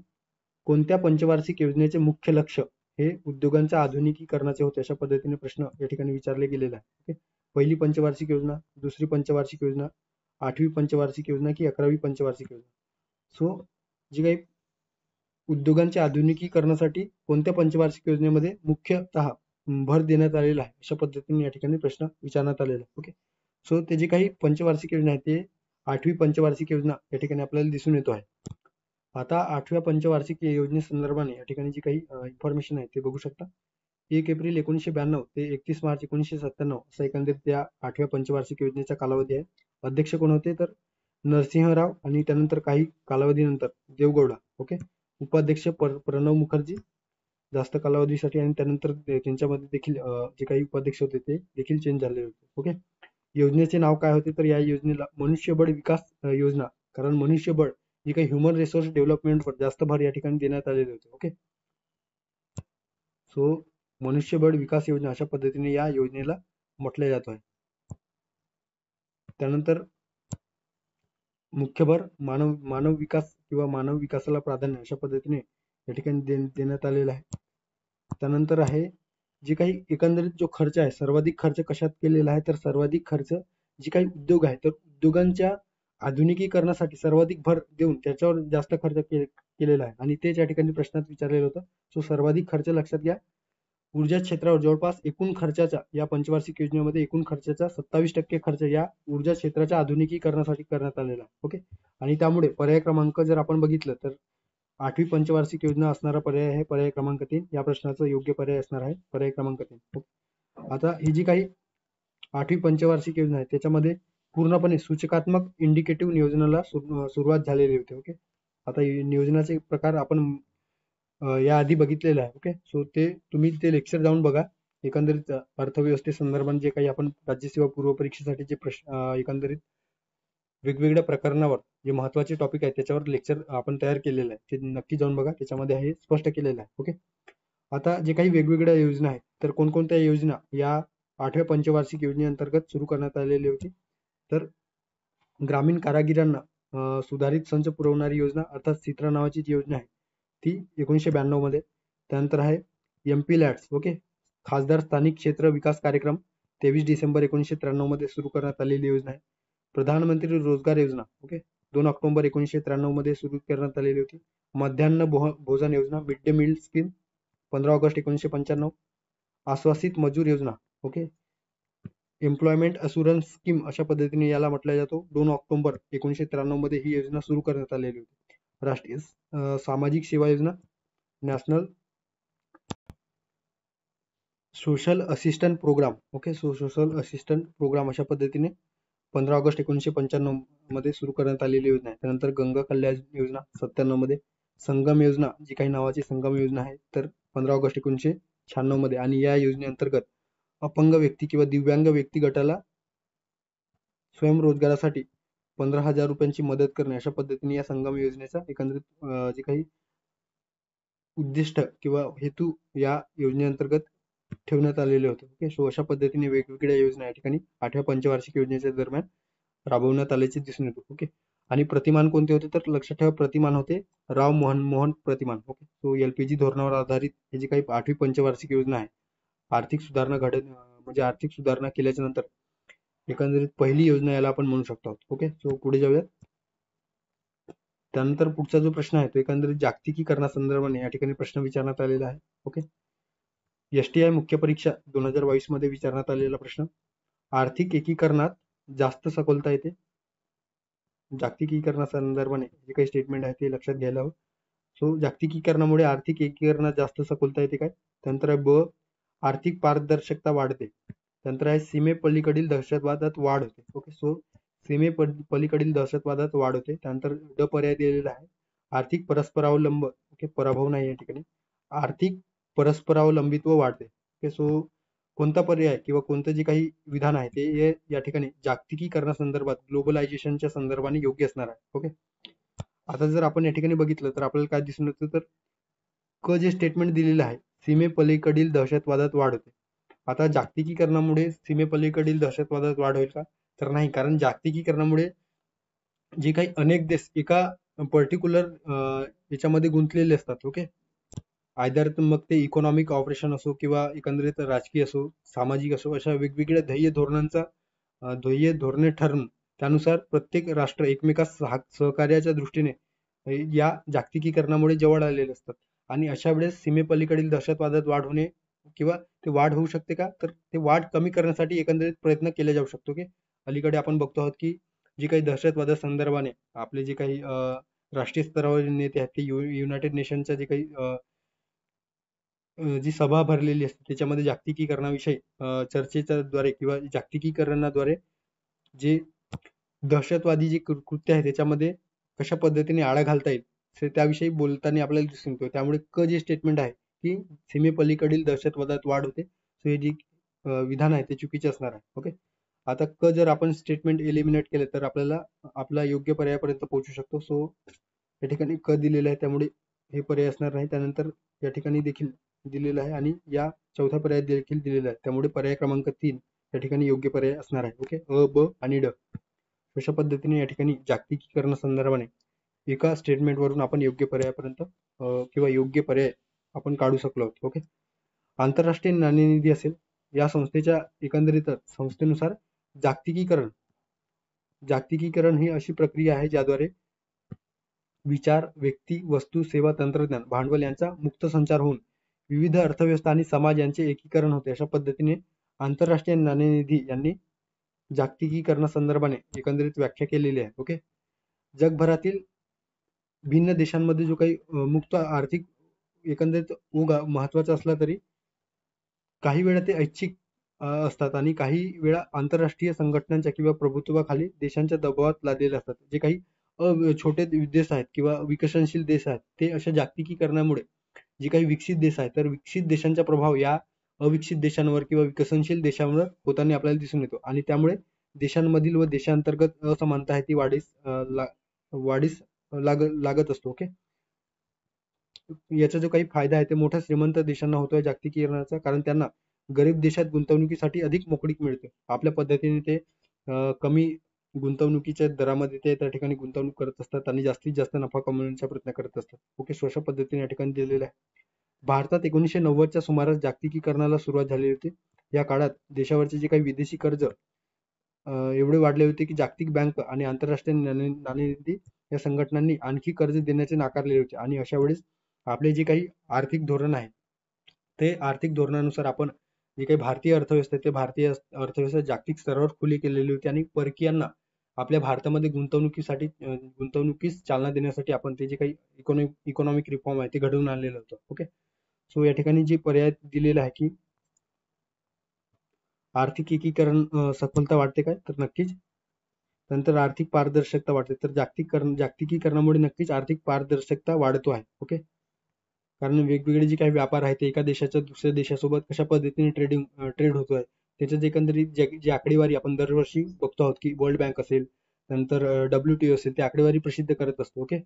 कोणत्या पंचवार्षिक योजनेचे मुख्य लक्ष हे उद्योगांच्या आधुनिकीकरणाचे होते अशा पद्धतीने प्रश्न या ठिकाणी विचारले गेलेला आहे. ओके. पहिली पंचवार्षिक योजना, दुसरी पंचवार्षिक योजना 8वी पंचवार्षिक योजना की 11वी पंचवार्षिक योजना. सो जी काही उद्योगांच्या आधुनिकीकरणासाठी कोणत्या पंचवार्षिक योजनेमध्ये मुख्यतः भर देण्यात आलेला आहे, अशा पद्धतीने या ठिकाणी प्रश्न विचारण्यात आलेला आहे. ओके, सो ते जे काही पंचवार्षिक योजना आहे ते 8वी पंचवार्षिक योजना या ठिकाणी आपल्याला दिसून येतो आहे. आता 8व्या पंचवार्षिक योजनेसंदर्भाने या ठिकाणी जी काही इन्फॉर्मेशन आहे ते बघू शकता. 1 एप्रिल 1992 ते 31 मार्च 1997 असा एकंदरीत या 8व्या पंचवार्षिक योजनेचा कालावधी आहे. अध्यक्ष कोण होते तर नरसिंहराव आणि त्यानंतर काही कालावधीनंतर देवगौडा. ओके, उपाध्यक्ष प्रणव मुखर्जी जास्त कालावधीसाठी आणि त्यानंतर त्यांच्यामध्ये देखील जे काही उपाध्यक्ष होते ते देखील चेंज झालेले होते. ओके, योजनेचे नाव काय होते तर या योजनेला मनुष्यबळ विकास योजना, कारण मनुष्यबळ जे काही ह्युमन रिसोर्स डेव्हलपमेंटवर जास्त भर या ठिकाणी देण्यात आलेले होते. ओके, सो मनुष्यबळ विकास योजना अशा पद्धतीने या योजनेला म्हटले जात आहे. त्यानंतर मुख्य भर मानव विकास किंवा मानव विकासाला प्राधान्य अशा पद्धतीने या ठिकाणी देण्यात आलेला आहे. त्यानंतर आहे जे काही एकंदरीत जो खर्च आहे, सर्वाधिक खर्च कशात केलेला आहे तर सर्वाधिक खर्च जे काही उद्योग आहे तर उद्योगांच्या आधुनिकीकरणासाठी सर्वाधिक भर देऊन त्याच्यावर जास्त खर्च केलेला आहे आणि तेच या ठिकाणी प्रश्नात विचारलेलं होतं. सो सर्वाधिक खर्च लक्षात घ्या. ऊर्जा क्षेत्रावर जवळपास एकूण खर्चाच्या या पंचवार्षिक योजनेमध्ये एकूण खर्चाचा 27% खर्च या ऊर्जा क्षेत्राच्या आधुनिकीकरणासाठी करण्यात आलेला आहे. ओके, आणि त्यामुळे पर्याय क्रमांक जर आपण बघितलं तर 8वी पंचवार्षिक योजना असणारा पर्याय आहे पर्याय क्रमांक 3. या प्रश्नाचं योग्य पर्याय असणार आहे पर्याय क्रमांक 3. आता ही जी काही 8वी पंचवार्षिक योजना आहे त्याच्यामध्ये पूर्णपणे सूचकात्मक इंडिकेटिव्ह नियोजनाला सुरुवात झालेली होती. ओके, आता नियोजनाचे प्रकार आपण याआधी बघितलेलं आहे. ओके, सो ते तुम्ही ते लेक्चर जाऊन बघा. एकंदरीत अर्थव्यवस्थेसंदर्भात जे काही आपण राज्यसेवा पूर्व परीक्षेसाठी जे प्रश्न एकंदरीत वेगवेगळ्या प्रकरणावर जे महत्वाचे टॉपिक आहे त्याच्यावर लेक्चर आपण तयार केलेलं आहे, ते नक्की जाऊन बघा, त्याच्यामध्ये हे स्पष्ट केलेलं आहे. ओके, आता जे काही वेगवेगळ्या योजना आहेत तर कोणकोणत्या योजना या 8व्या पंचवार्षिक योजनेअंतर्गत सुरू करण्यात आलेली होती तर ग्रामीण कारागिरांना सुधारित संच पुरवणारी योजना अर्थात सित्रा नावाची जी योजना आहे ती 1992 मध्ये. त्यानंतर आहे MP लॅड्स. ओके, खासदार स्थानिक क्षेत्र विकास कार्यक्रम 23 डिसेंबर 1993 मध्ये सुरू करण्यात आलेली योजना आहे. प्रधानमंत्री रोजगार योजना ओके 2 ऑक्टोबर 1993 मध्ये सुरू करण्यात आलेली होती. मध्यान्ह भोजन योजना mid day meal scheme 15 August 1995. आश्वासित मजूर योजना ओके एम्प्लॉयमेंट अशुरन्स स्कीम अशा पद्धतीने याला म्हटला जातो. 2 ऑक्टोबर 1993 मध्ये ही योजना सुरू करण्यात आलेली होती. राष्ट्रीय सामाजिक सेवा योजना national social assistant program okay social assistant program अशा पद्धतीने 15 ऑगस्ट 1995 मध्ये सुरू करण्यात आलेली योजना आहे. त्यानंतर गंगा कल्याण योजना 97 मध्ये. संगम योजना जी काही नावाची संगम योजना आहे तर 15 ऑगस्ट 1996 मध्ये. आणि या योजनेअंतर्गत अपंग व्यक्ती किंवा दिव्यांग व्यक्ती गटाला स्वयंरोजगारासाठी 15,000 रुपयांची मदत करणे अशा पद्धतीने या संगम योजनेचा एकंदरीत जे काही उद्दिष्ट किंवा हेतू या योजनेअंतर्गत ठेवण्यात आलेले होते. ओके, सो अशा पद्धतीने वेगवेगळ्या योजना या ठिकाणी 8व्या पंचवार्षिक योजनेच्या दरम्यान राबवण्यात आल्याचे दिसून येतो. ओके, आणि प्रतिमान कोणते होते तर लक्षात ठेवा प्रतिमान होते राव मोहन प्रतिमान. ओके, सो LPG धोरणावर आधारित हे जी काही 8वी पंचवार्षिक योजना आहे आर्थिक सुधारणा म्हणजे आर्थिक सुधारणा केल्याच्या नंतर एकंदरीत पहिली योजना याला आपण म्हणू शकतो. ओके, सो पुढे जाऊयात. त्यानंतर पुढचा जो प्रश्न आहे तो एकंदरीत जागतिकीकरणासंदर्भाने या ठिकाणी प्रश्न विचारण्यात आलेला आहे. ओके, STI मुख्य परीक्षा 2022 मध्ये विचारण्यात आलेला प्रश्न. आर्थिक एकीकरणात जास्त सखोलता येते. जागतिकीकरणासंदर्भाने जे काही स्टेटमेंट आहे ते लक्षात घ्यायला हवं. सो जागतिकीकरणामुळे आर्थिक एकीकरणात जास्त सखोलता येते काय. त्यानंतर ब आर्थिक पारदर्शकता वाढते. त्यानंतर आहे सीमेपलीकडील दहशतवादात वाढ होते. ओके, सो सीमेपलीकडील दहशतवादात वाढ होते. त्यानंतर ड पर्याय दिलेला आहे आर्थिक परस्परावलंब ओके पराभव नाही या ठिकाणी आर्थिक परस्परावलंबित्व वाढते. ओके, सो कोणता पर्याय किंवा कोणतं जे काही विधान आहे ते या ठिकाणी जागतिकीकरणासंदर्भात ग्लोबलायझेशनच्या संदर्भाने योग्य असणार आहे. ओके, आता जर आपण या ठिकाणी बघितलं तर आपल्याला काय दिसून येतं तर क जे स्टेटमेंट दिलेलं आहे सीमेपलीकडील दहशतवादात वाढ होते. आता जागतिकीकरणामुळे सीमेपलीकडील दहशतवादात वाढ होईल का तर नाही, कारण जागतिकीकरणामुळे जे काही अनेक देश एका पर्टिक्युलर याच्यामध्ये गुंतलेले असतात. ओके, आयदर मग ते इकॉनॉमिक ऑपरेशन असो किंवा एकंदरीत राजकीय असो सामाजिक असो अशा वेगवेगळ्या ध्येय धोरणे ठरवून त्यानुसार प्रत्येक राष्ट्र एकमेकास सहकार्याच्या दृष्टीने या जागतिकीकरणामुळे जवळ आलेले असतात आणि अशा वेळेस सीमेपलीकडील दहशतवादात वाढ होणे किंवा ते वाढ होऊ शकते का, तर ते वाढ कमी करण्यासाठी एकंदरीत प्रयत्न केले जाऊ शकतो की अलीकडे आपण बघतो आहोत की जी काही दहशतवादा संदर्भाने आपले जे काही राष्ट्रीय स्तरावरील नेते आहेत ते युनायटेड नेशनच्या जे काही जी सभा भरलेली असते त्याच्यामध्ये जागतिकीकरणाविषयी चर्चेच्या द्वारे किंवा जागतिकीकरणाद्वारे जे दहशतवादी जे कृत्य आहे त्याच्यामध्ये कशा पद्धतीने आळा घालता येईल त्याविषयी बोलताना आपल्याला दिसून येतो. त्यामुळे जे स्टेटमेंट आहे की सीमेपलीकडील दहशतवादात वाढ होते, हे जे विधान आहे ते चुकीचे असणार आहे. ओके, आता जर आपण स्टेटमेंट एलिमिनेट केले तर आपल्याला आपला योग्य पर्यायापर्यंत पोहोचू शकतो. सो या ठिकाणी दिलेलं आहे त्यामुळे हे पर्याय असणार नाही. त्यानंतर या ठिकाणी देखील दिलेलं आहे आणि या चौथा पर्याय देखील दिलेला आहे, त्यामुळे पर्याय क्रमांक 3 या ठिकाणी योग्य पर्याय असणार आहे. ओके, अ, ब आणि ड अशा पद्धतीने या ठिकाणी जागतिकीकरण संदर्भाने एका स्टेटमेंट वरून आपण योग्य पर्यायापर्यंत किंवा योग्य पर्याय आपण काढू शकलो आहोत. ओके, आंतरराष्ट्रीय नाणेनिधी असेल या संस्थेच्या एकंदरीतच संस्थेनुसार जागतिकीकरण ही अशी प्रक्रिया आहे ज्याद्वारे विचार, व्यक्ती, वस्तू, सेवा, तंत्रज्ञान, भांडवल यांचा मुक्त संचार होऊन विविध अर्थव्यवस्था आणि समाज यांचे एकीकरण होते. अशा पद्धतीने आंतरराष्ट्रीय नाणेनिधी यांनी जागतिकीकरणासंदर्भाने एकंदरीत व्याख्या केलेली आहे. ओके, जगभरातील भिन्न देशांमध्ये जो काही मुक्त आर्थिक एकंदरीत ओघ महत्वाचा असला तरी काही वेळा ते ऐच्छिक असतात आणि काही वेळा आंतरराष्ट्रीय संघटनांच्या किंवा प्रभुत्वाखाली देशांच्या दबावात लादलेले असतात. जे काही छोटे देश आहेत किंवा विकसनशील देश आहेत ते अशा जागतिकीकरणामुळे जे काही विकसित देश आहेत तर विकसित देशांचा प्रभाव या अविकसित देशांवर किंवा विकसनशील देशांवर होताना आपल्याला दिसून येतो आणि त्यामुळे देशांमधील व देशांतर्गत असमानता आहे ती वाढीस लागत असतो. ओके, याचा जो काही फायदा आहे ते मोठ्या श्रीमंत देशांना होतोय जागतिकीकरणाचा, कारण त्यांना गरीब देशात गुंतवणुकीसाठी अधिक मोकळीक मिळते. आपल्या पद्धतीने ते कमी गुंतवणुकीच्या दरामध्ये ते त्या ठिकाणी गुंतवणूक करत असतात आणि जास्तीत जास्त नफा कमवण्याचा प्रयत्न करत असतात. ओके, अशा पद्धतीने या ठिकाणी दिलेलं आहे. भारतात 1990च्या सुमारास जागतिकीकरणाला सुरुवात झाली होती. या काळात देशावरचे जे काही विदेशी कर्ज एवढे वाढले होते की जागतिक बँक आणि आंतरराष्ट्रीय नाणेनिधी या संघटनांनी आणखी कर्ज देण्याचे नाकारलेले होते आणि अशा वेळेस आपले जे काही आर्थिक धोरण आहे ते आर्थिक धोरणानुसार आपण जे काही भारतीय अर्थव्यवस्था आहे ते भारतीय अर्थव्यवस्था जागतिक स्तरावर खुली केलेली होती आणि परकीयांना आपल्या भारतामध्ये गुंतवणुकीस चालना देण्यासाठी आपण ते जे काही इकॉनॉमिक रिफॉर्म आहे ते घडवून आणलेलं होतं. ओके, सो या ठिकाणी जे पर्याय दिलेला आहे की आर्थिक एकीकरण सफलता वाटते काय, तर नक्कीच. नंतर आर्थिक पारदर्शकता वाढते, तर जागतिकीकरणामुळे नक्कीच आर्थिक पारदर्शकता वाढतो आहे. ओके, कारण वेगवेगळे जे काही व्यापार आहे ते एका देशाच्या दुसऱ्या देशासोबत कशा पद्धतीने ट्रेड होतोय त्याच्यात एकंदरीत जी आकडेवारी आपण दरवर्षी बघतो आहोत की वर्ल्ड बँक असेल नंतर WTO असेल ते आकडेवारी प्रसिद्ध करत असतो. ओके,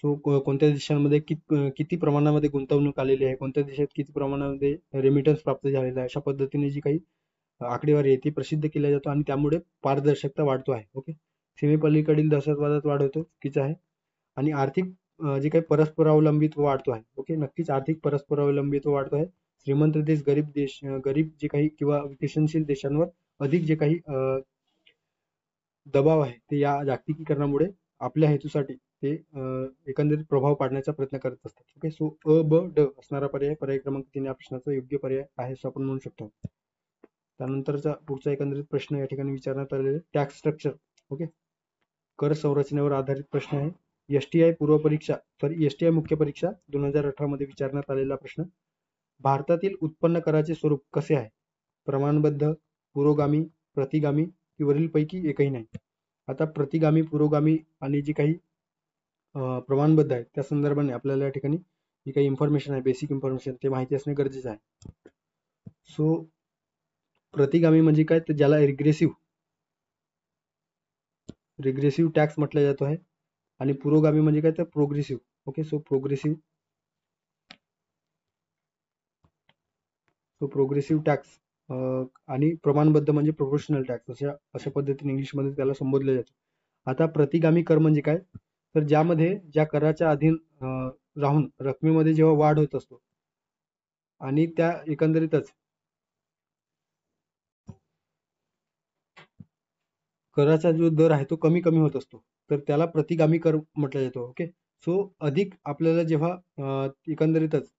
सो कोणत्या देशांमध्ये किती प्रमाणामध्ये गुंतवणूक आलेली आहे, कोणत्या देशात किती प्रमाणामध्ये रेमिटन्स प्राप्त झालेला आहे, अशा पद्धतीने जी काही आकडेवारी आहे ती प्रसिद्ध केल्या जातो आणि त्यामुळे पारदर्शकता वाढतो आहे. ओके, सीमेपलीकडील दहशतवादात वाढ होतो, चुकीचं आहे. आणि आर्थिक जे काही परस्परावलंबित्व वाढतो आहे. ओके, नक्कीच आर्थिक परस्परावलंबित्व वाढतो आहे. श्रीमंत देश गरीब जे काही किंवा विकसनशील देशांवर अधिक जे काही दबाव आहे ते या जागतिकीकरणामुळे आपल्या हेतूसाठी ते एकंदरीत प्रभाव पाडण्याचा प्रयत्न करत असतात. ओके, सो अ ब ड असणारा पर्याय क्रमांक 3 या प्रश्नाचा योग्य पर्याय आहे असं आपण म्हणू शकतो. त्यानंतरचा पुढचा एकंदरीत प्रश्न या ठिकाणी विचारण्यात आलेला टॅक्स स्ट्रक्चर. ओके, कर संरचनेवर आधारित प्रश्न आहे. एसटीआय मुख्य परीक्षा 2018 मध्ये विचारण्यात आलेला प्रश्न. भारतातील उत्पन्न कराचे स्वरूप कसे आहे? प्रमाणबद्ध, पुरोगामी, प्रतिगामी की वरीलपैकी एकही नाही. आता प्रतिगामी, पुरोगामी आणि जी काही प्रमाणबद्ध आहे त्या संदर्भाने आपल्याला या ठिकाणी जी काही इन्फॉर्मेशन आहे, बेसिक इन्फॉर्मेशन ते माहिती असणे गरजेचं आहे. सो प्रतिगामी म्हणजे काय, तर ज्याला रिग्रेसिव्ह टॅक्स म्हटलं जातो आहे आणि पुरोगामी म्हणजे काय, तर progressive. Okay, so progressive tax आणि प्रमाणबद्ध म्हणजे प्रोपोर्शनल टॅक्स अशा पद्धतीने इंग्लिशमध्ये त्याला संबोधलं जातं. आता प्रतिगामी कर म्हणजे काय, तर ज्या कराच्या अधीन राहून रकमेमध्ये जेव्हा वाढ होत असतो आणि त्या एकंदरीतच कराचा जो दर आहे तो कमी कमी होत असतो, तर त्याला प्रतिगामी कर म्हटलं जातो. ओके. सो अधिक आपल्याला जेव्हा एकंदरीतच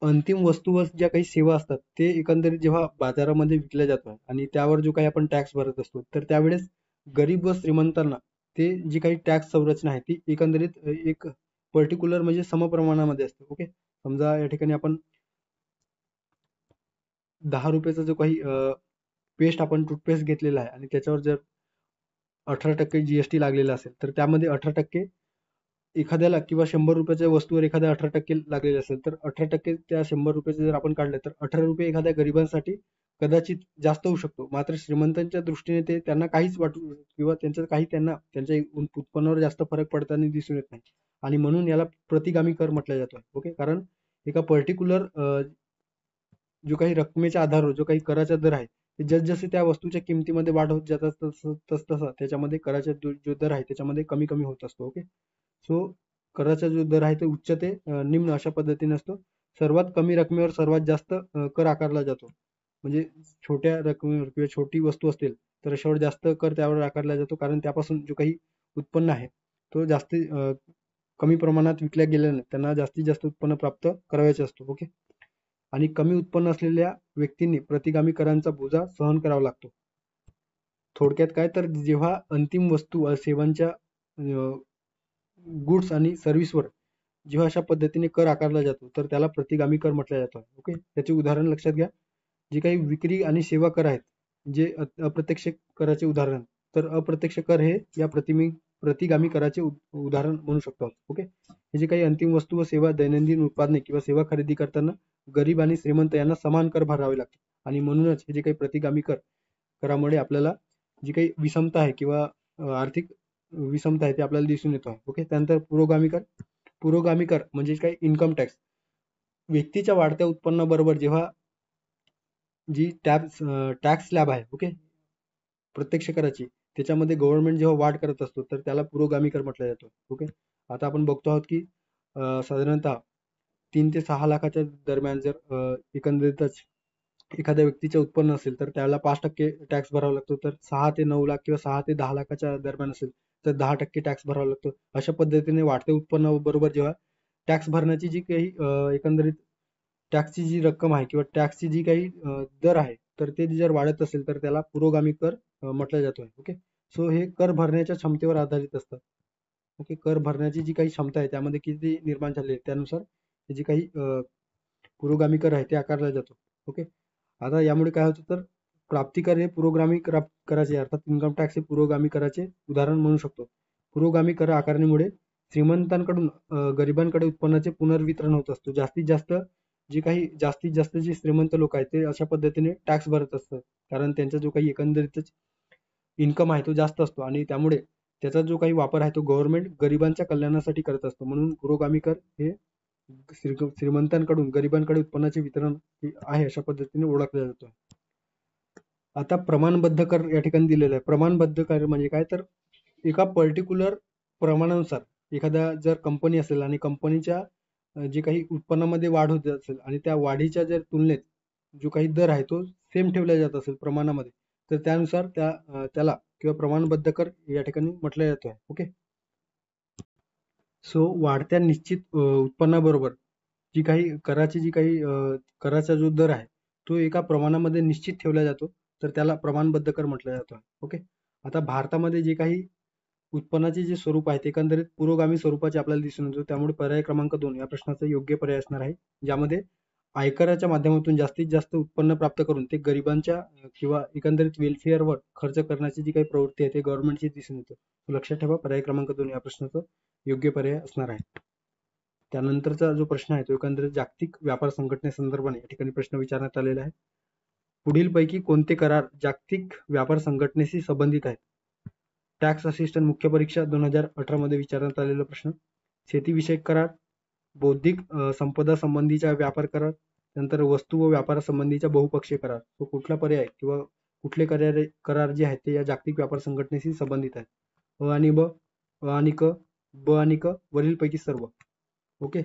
अंतिम वस्तू व ज्या काही सेवा असतात ते एकंदरीत जेव्हा बाजारामध्ये विकल्या जातात आणि त्यावर जो काही आपण टॅक्स भरत असतो, तर त्यावेळेस गरीब व श्रीमंतांना ते जी काही टॅक्स संरचना आहे ती एकंदरीत एक पर्टिक्युलर म्हणजे समप्रमाणामध्ये असते. ओके. समजा या ठिकाणी आपण 10 रुपयाचा जो काही पेस्ट आपण टूथपेस्ट घेतलेला आहे आणि त्याच्यावर जर 18% जीएसटी लागलेला असेल, तर त्यामध्ये 18% एखाद्याला किंवा 100 रुपयाच्या वस्तूवर एखाद्या 18% लागलेले असेल, तर 18% त्या 100 रुपयाचे जर आपण काढले तर 18 रुपये एखाद्या गरिबांसाठी कदाचित जास्त होऊ शकतो. मात्र श्रीमंतांच्या दृष्टीने ते त्यांना काहीच वाटू किंवा त्यांचं काही त्यांना त्यांच्या उत्पन्नावर जास्त फरक पडताना दिसून येत नाही आणि म्हणून याला प्रतिगामी कर म्हटलं जातं. ओके. कारण एका पर्टिक्युलर जो काही रकमेच्या आधारावर जो काही कराचा दर आहे, जसजसे त्या वस्तूच्या किमतीमध्ये वाढ होत जातात तसतसा त्याच्यामध्ये कराचा जो दर आहे त्याच्यामध्ये कमी कमी होत असतो. ओके. सो कराचा जो दर आहे ते उच्च ते निम्न अशा पद्धतीने असतो. सर्वात कमी रकमेवर सर्वात जास्त कर आकारला जातो. म्हणजे छोट्या रकमेवर किंवा छोटी वस्तू असतील तर अशावर जास्त कर त्यावर आकारला जातो, कारण त्यापासून जो काही उत्पन्न आहे तो जास्ती कमी प्रमाणात विकल्या गेल्याने त्यांना जास्तीत जास्त उत्पन्न प्राप्त करायचे असतो. ओके. आणि कमी उत्पन्न असलेल्या व्यक्तींनी प्रतिगामी करांचा बोजा सहन करावा लागतो. थोडक्यात काय तर जेव्हा अंतिम वस्तू व सेवांच्या गुड्स आणि सर्व्हिसवर जेव्हा अशा पद्धतीने कर आकारला जातो तर त्याला प्रतिगामी कर म्हटलं जातं. ओके. त्याचे उदाहरण लक्षात घ्या. जे काही विक्री आणि सेवा कर आहेत, जे अप्रत्यक्ष कराचे उदाहरण, तर अप्रत्यक्ष कर हे या प्रतिगामी कराचे उदाहरण म्हणू शकतो. ओके. हे जे काही अंतिम वस्तू व सेवा दैनंदिन उत्पादने किंवा सेवा खरेदी करताना गरीब आणि श्रीमंत यांना समान कर भरावे लागतात आणि म्हणूनच हे जे काही प्रतिगामी करामुळे आपल्याला जी काही विषमता आहे किंवा आर्थिक विषमता आहे ते आपल्याला दिसून येतो आहे. ओके. त्यानंतर पुरोगामी कर म्हणजे काय इन्कम टॅक्स. व्यक्तीच्या वाढत्या उत्पन्नाबरोबर जेव्हा जी टॅक्स स्लॅब आहे, ओके, प्रत्यक्ष कराची, त्याच्यामध्ये गव्हर्नमेंट जेव्हा वाढ करत असतो तर त्याला पुरोगामी कर म्हटलं जातो. ओके. आता आपण बघतो आहोत की साधारणतः 3 ते 6 लाखाच्या दरम्यान जर एकंदरीतच एखाद्या व्यक्तीचे उत्पन्न असेल तर त्याला 5% टॅक्स भरावा लागतो, तर 6 ते 9 लाख किंवा 6 ते 10 लाखाच्या दरम्यान असेल तर 10% टॅक्स भरावा लागतो. अशा पद्धतीने वाढत्या उत्पन्नाबरोबर जेव्हा टॅक्स भरण्याची जी काही एकंदरीत टॅक्सची जी रक्कम आहे किंवा टॅक्सची जी काही दर आहे तर ते जर वाढत असेल तर त्याला पुरोगामी कर म्हटलं जातो. ओके. सो हे कर भरण्याच्या क्षमतेवर आधारित असतात. ओके. कर भरण्याची जी काही क्षमता आहे त्यामध्ये किती निर्माण झाली आहे त्यानुसार जी काही पुरोगामी कर आहे ते आकारला जातो. ओके. आता यामुळे काय होतं तर प्राप्तिकर हे पुरोगामी कराचे अर्थात इन्कम टॅक्स हे पुरोगामी कराचे उदाहरण म्हणू शकतो. पुरोगामी कर आकारणीमुळे श्रीमंतांकडून गरिबांकडे उत्पन्नाचे पुनर्वितरण होत असतो. जास्तीत जास्त जे श्रीमंत लोक आहेत ते अशा पद्धतीने टॅक्स भरत असतात, कारण त्यांचा जो काही एकंदरीतच इन्कम आहे तो जास्त असतो आणि त्यामुळे त्याचा जो काही वापर आहे तो गव्हर्नमेंट गरिबांच्या कल्याणासाठी करत असतो. म्हणून पुरोगामी कर हे श्रीमंतांकडून गरिबांकडे उत्पन्नाचे वितरण आहे अशा पद्धतीने ओळखला जातो. आता प्रमाणबद्ध कर या ठिकाणी दिलेला आहे. प्रमाणबद्ध कर म्हणजे काय तर एका पर्टिक्युलर प्रमाणानुसार एखाद्या जर कंपनी असेल आणि कंपनीच्या जे काही उत्पन्नामध्ये वाढ होत असेल आणि त्या वाढीच्या जर तुलनेत जो काही दर आहे तो सेम ठेवला जात असेल प्रमाणामध्ये, तर त्यानुसार त्याला किंवा प्रमाणबद्ध कर या ठिकाणी म्हटलं जातं. ओके. सो वाढत्या निश्चित उत्पन्नाबरोबर जी काही कराचा जो दर आहे तो एका प्रमाणामध्ये निश्चित ठेवला जातो, तर त्याला प्रमाणबद्ध कर म्हटलं जातं. ओके. आता भारतामध्ये जे काही उत्पन्नाचे जे स्वरूप आहे ते एकंदरीत पुरोगामी स्वरूपाचे आपल्याला दिसून येतो. त्यामुळे पर्याय क्रमांक 2 या प्रश्नाचा योग्य पर्याय असणार आहे, ज्यामध्ये आयकराच्या माध्यमातून जास्तीत जास्त उत्पन्न प्राप्त करून ते गरिबांच्या किंवा एकंदरीत वेलफेअरवर खर्च करण्याची जी काही प्रवृत्ती आहे ते गव्हर्नमेंटची दिसून येते. लक्षात ठेवा, पर्याय क्रमांक 2 या प्रश्नाचा योग्य पर्याय असणार आहे. त्यानंतरचा जो प्रश्न आहे तो एकंदरीत जागतिक व्यापार संघटनेसंदर्भाने या ठिकाणी प्रश्न विचारण्यात आलेला आहे. पुढीलपैकी कोणते करार जागतिक व्यापार संघटनेशी संबंधित आहेत? टॅक्स असिस्टंट मुख्य परीक्षा 2018 मध्ये विचारण्यात आलेला प्रश्न. शेतीविषयक करार, बौद्धिक संपदा संबंधीचा व्यापार करार, नंतर वस्तू व व्यापारासंबंधीचा बहुपक्षीय करार. तो कुठला पर्याय किंवा कुठले करार जे आहेत ते या जागतिक व्यापार संघटनेशी संबंधित आहेत? अ आणि ब, अ आणि क, ब आणि क, वरीलपैकी सर्व. ओके.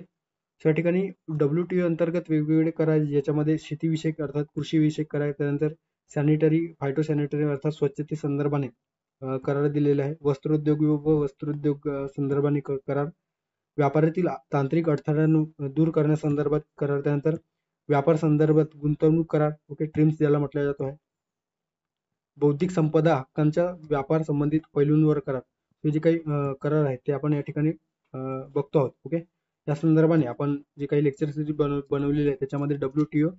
या ठिकाणी WTO अंतर्गत वेगवेगळे करार, याच्यामध्ये शेतीविषयक अर्थात कृषीविषयक करार, त्यानंतर सॅनिटरी फायटोसॅनिटरी अर्थात स्वच्छते संदर्भाने करार दिलेले आहे. वस्त्रोद्योग व वस्त्रोद्योग संदर्भाने करार, व्यापारातील तांत्रिक अडथळ्यांना दूर करण्यासंदर्भात करार, त्यानंतर व्यापार संदर्भात गुंतवणूक करार, ओके, ट्रिम्स ज्याला म्हटलं जातो आहे. बौद्धिक संपदा हक्कांच्या व्यापार संबंधित पैलूंवर करार, हे जे काही करार आहेत ते आपण या ठिकाणी बघतो आहोत. ओके, या संदर्भाने आपण जे काही लेक्चर सिरीज बनवलेले आहे त्याच्यामध्ये WTO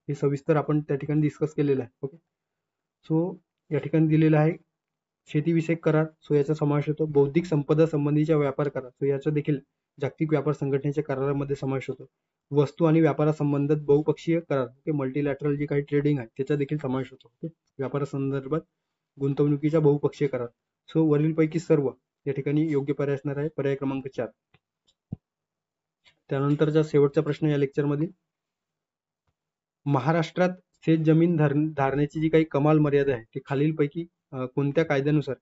हे सविस्तर आपण त्या ठिकाणी डिस्कस केलेलं आहे. ओके, सो या ठिकाणी दिलेलं आहे शेतीविषयक करार, सो याचा समावेश होतो. बौद्धिक संपदा संबंधीच्या व्यापार करार, सो याचा देखील जागतिक व्यापार संघटनेच्या करारामध्ये समावेश होतो. वस्तू आणि व्यापारासंबंधात बहुपक्षीय करार, ओके, मल्टीलॅटरल जे काही ट्रेडिंग आहे त्याचा देखील समावेश होतो. ओके, व्यापारासंदर्भात गुंतवणुकीच्या बहुपक्षीय करार. सो वरीलपैकी सर्व या ठिकाणी योग्य पर्याय असणार आहे, पर्याय क्रमांक 4. त्यानंतरचा शेवटचा प्रश्न या लेक्चरमध्ये, महाराष्ट्रात शेत जमीन धारण्याची जी काही कमाल मर्यादा आहे ती खालीलपैकी कोणत्या कायद्यानुसार,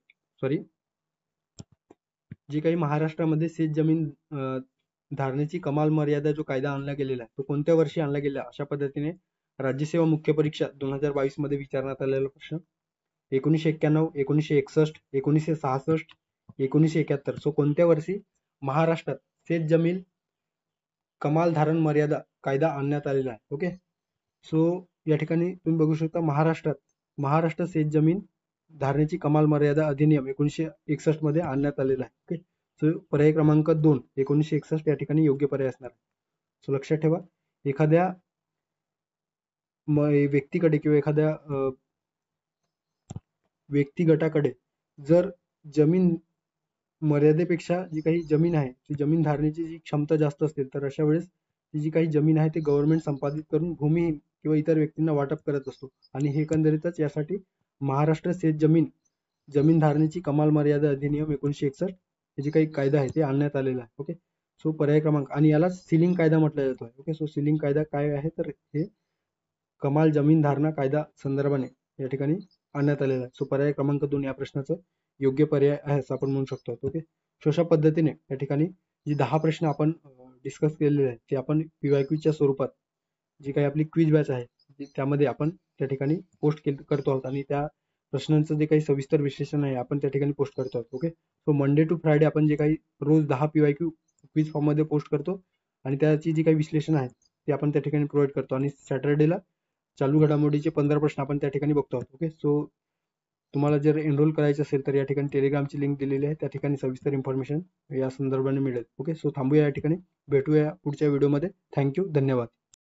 जी काही महाराष्ट्रामध्ये शेत जमीन धारण्याची कमाल मर्यादा जो कायदा आणला गेलेला आहे तो कोणत्या वर्षी आणला गेला, अशा पद्धतीने राज्यसेवा मुख्य परीक्षा 2022 मध्ये विचारण्यात आलेला प्रश्न. 1991, 1961, 1966, 1971, सो कोणत्या वर्षी महाराष्ट्रात शेत जमीन कमाल धारण मर्यादा कायदा आणण्यात आलेला आहे. ओके, सो या ठिकाणी तुम्ही बघू शकता महाराष्ट्र शेत जमीन धारण्याची कमाल मर्यादा अधिनियम 1961 मध्ये आणण्यात आलेला आहे. ओके, सो पर्याय क्रमांक 2 1961 या ठिकाणी योग्य पर्याय असणार. सो लक्षात ठेवा, एखाद्या व्यक्तीकडे किंवा एखाद्या व्यक्तिगटाकडे जर जमीन मर्यादेपेक्षा जी काही जमीन आहे ती जमीन धारण्याची जी क्षमता जास्त असेल तर अशा वेळेस ती जी काही जमीन आहे ती गव्हर्नमेंट संपादित करून भूमिहीन किंवा इतर व्यक्तींना वाटप करत असतो. आणि हे एकंदरीतच यासाठी महाराष्ट्र शेत जमीन धारण्याची कमाल मर्यादा अधिनियम 1961 हे जे काही कायदा आहे ते आणण्यात आलेला आहे. ओके, सो पर्याय क्रमांक, आणि याला सिलिंग कायदा म्हटलं जातो. ओके, सो सिलिंग कायदा काय आहे तर हे कमाल जमीन धारणा कायदा संदर्भाने या ठिकाणी आणण्यात आलेला आहे. सो पर्याय क्रमांक 2 या प्रश्नाचं योग्य पर्याय आहे असं आपण म्हणू शकतो. ओके, सो अशा पद्धतीने या ठिकाणी जी 10 प्रश्न आपण डिस्कस केलेले आहेत ते आपण PYQच्या स्वरूपात जी काही आपली क्विज बॅच आहे त्यामध्ये आपण त्या ठिकाणी पोस्ट करतो आहोत, आणि त्या प्रश्नांचं जे काही सविस्तर विश्लेषण आहे आपण त्या ठिकाणी पोस्ट करतो आहोत. Okay, so Monday to Friday आपण जे काही रोज 10 PYQ क्विज फॉर्म मध्ये पोस्ट करतो आणि त्याची जी काही विश्लेषण आहे ते आपण त्या ठिकाणी प्रोव्हाइड करतो, आणि सॅटर्डेला चालू घडामोडीचे 15 प्रश्न आपण त्या ठिकाणी बघतो आहोत. ओके, सो तुम्हाला जर एनरोल करायचं असेल तर या ठिकाणी टेलिग्रामची लिंक दिलेली आहे, त्या ठिकाणी सविस्तर इन्फॉर्मेशन या संदर्भाने मिळेल. ओके, सो थांबूया या ठिकाणी, भेटूया पुढच्या व्हिडिओमध्ये. थँक्यू, धन्यवाद.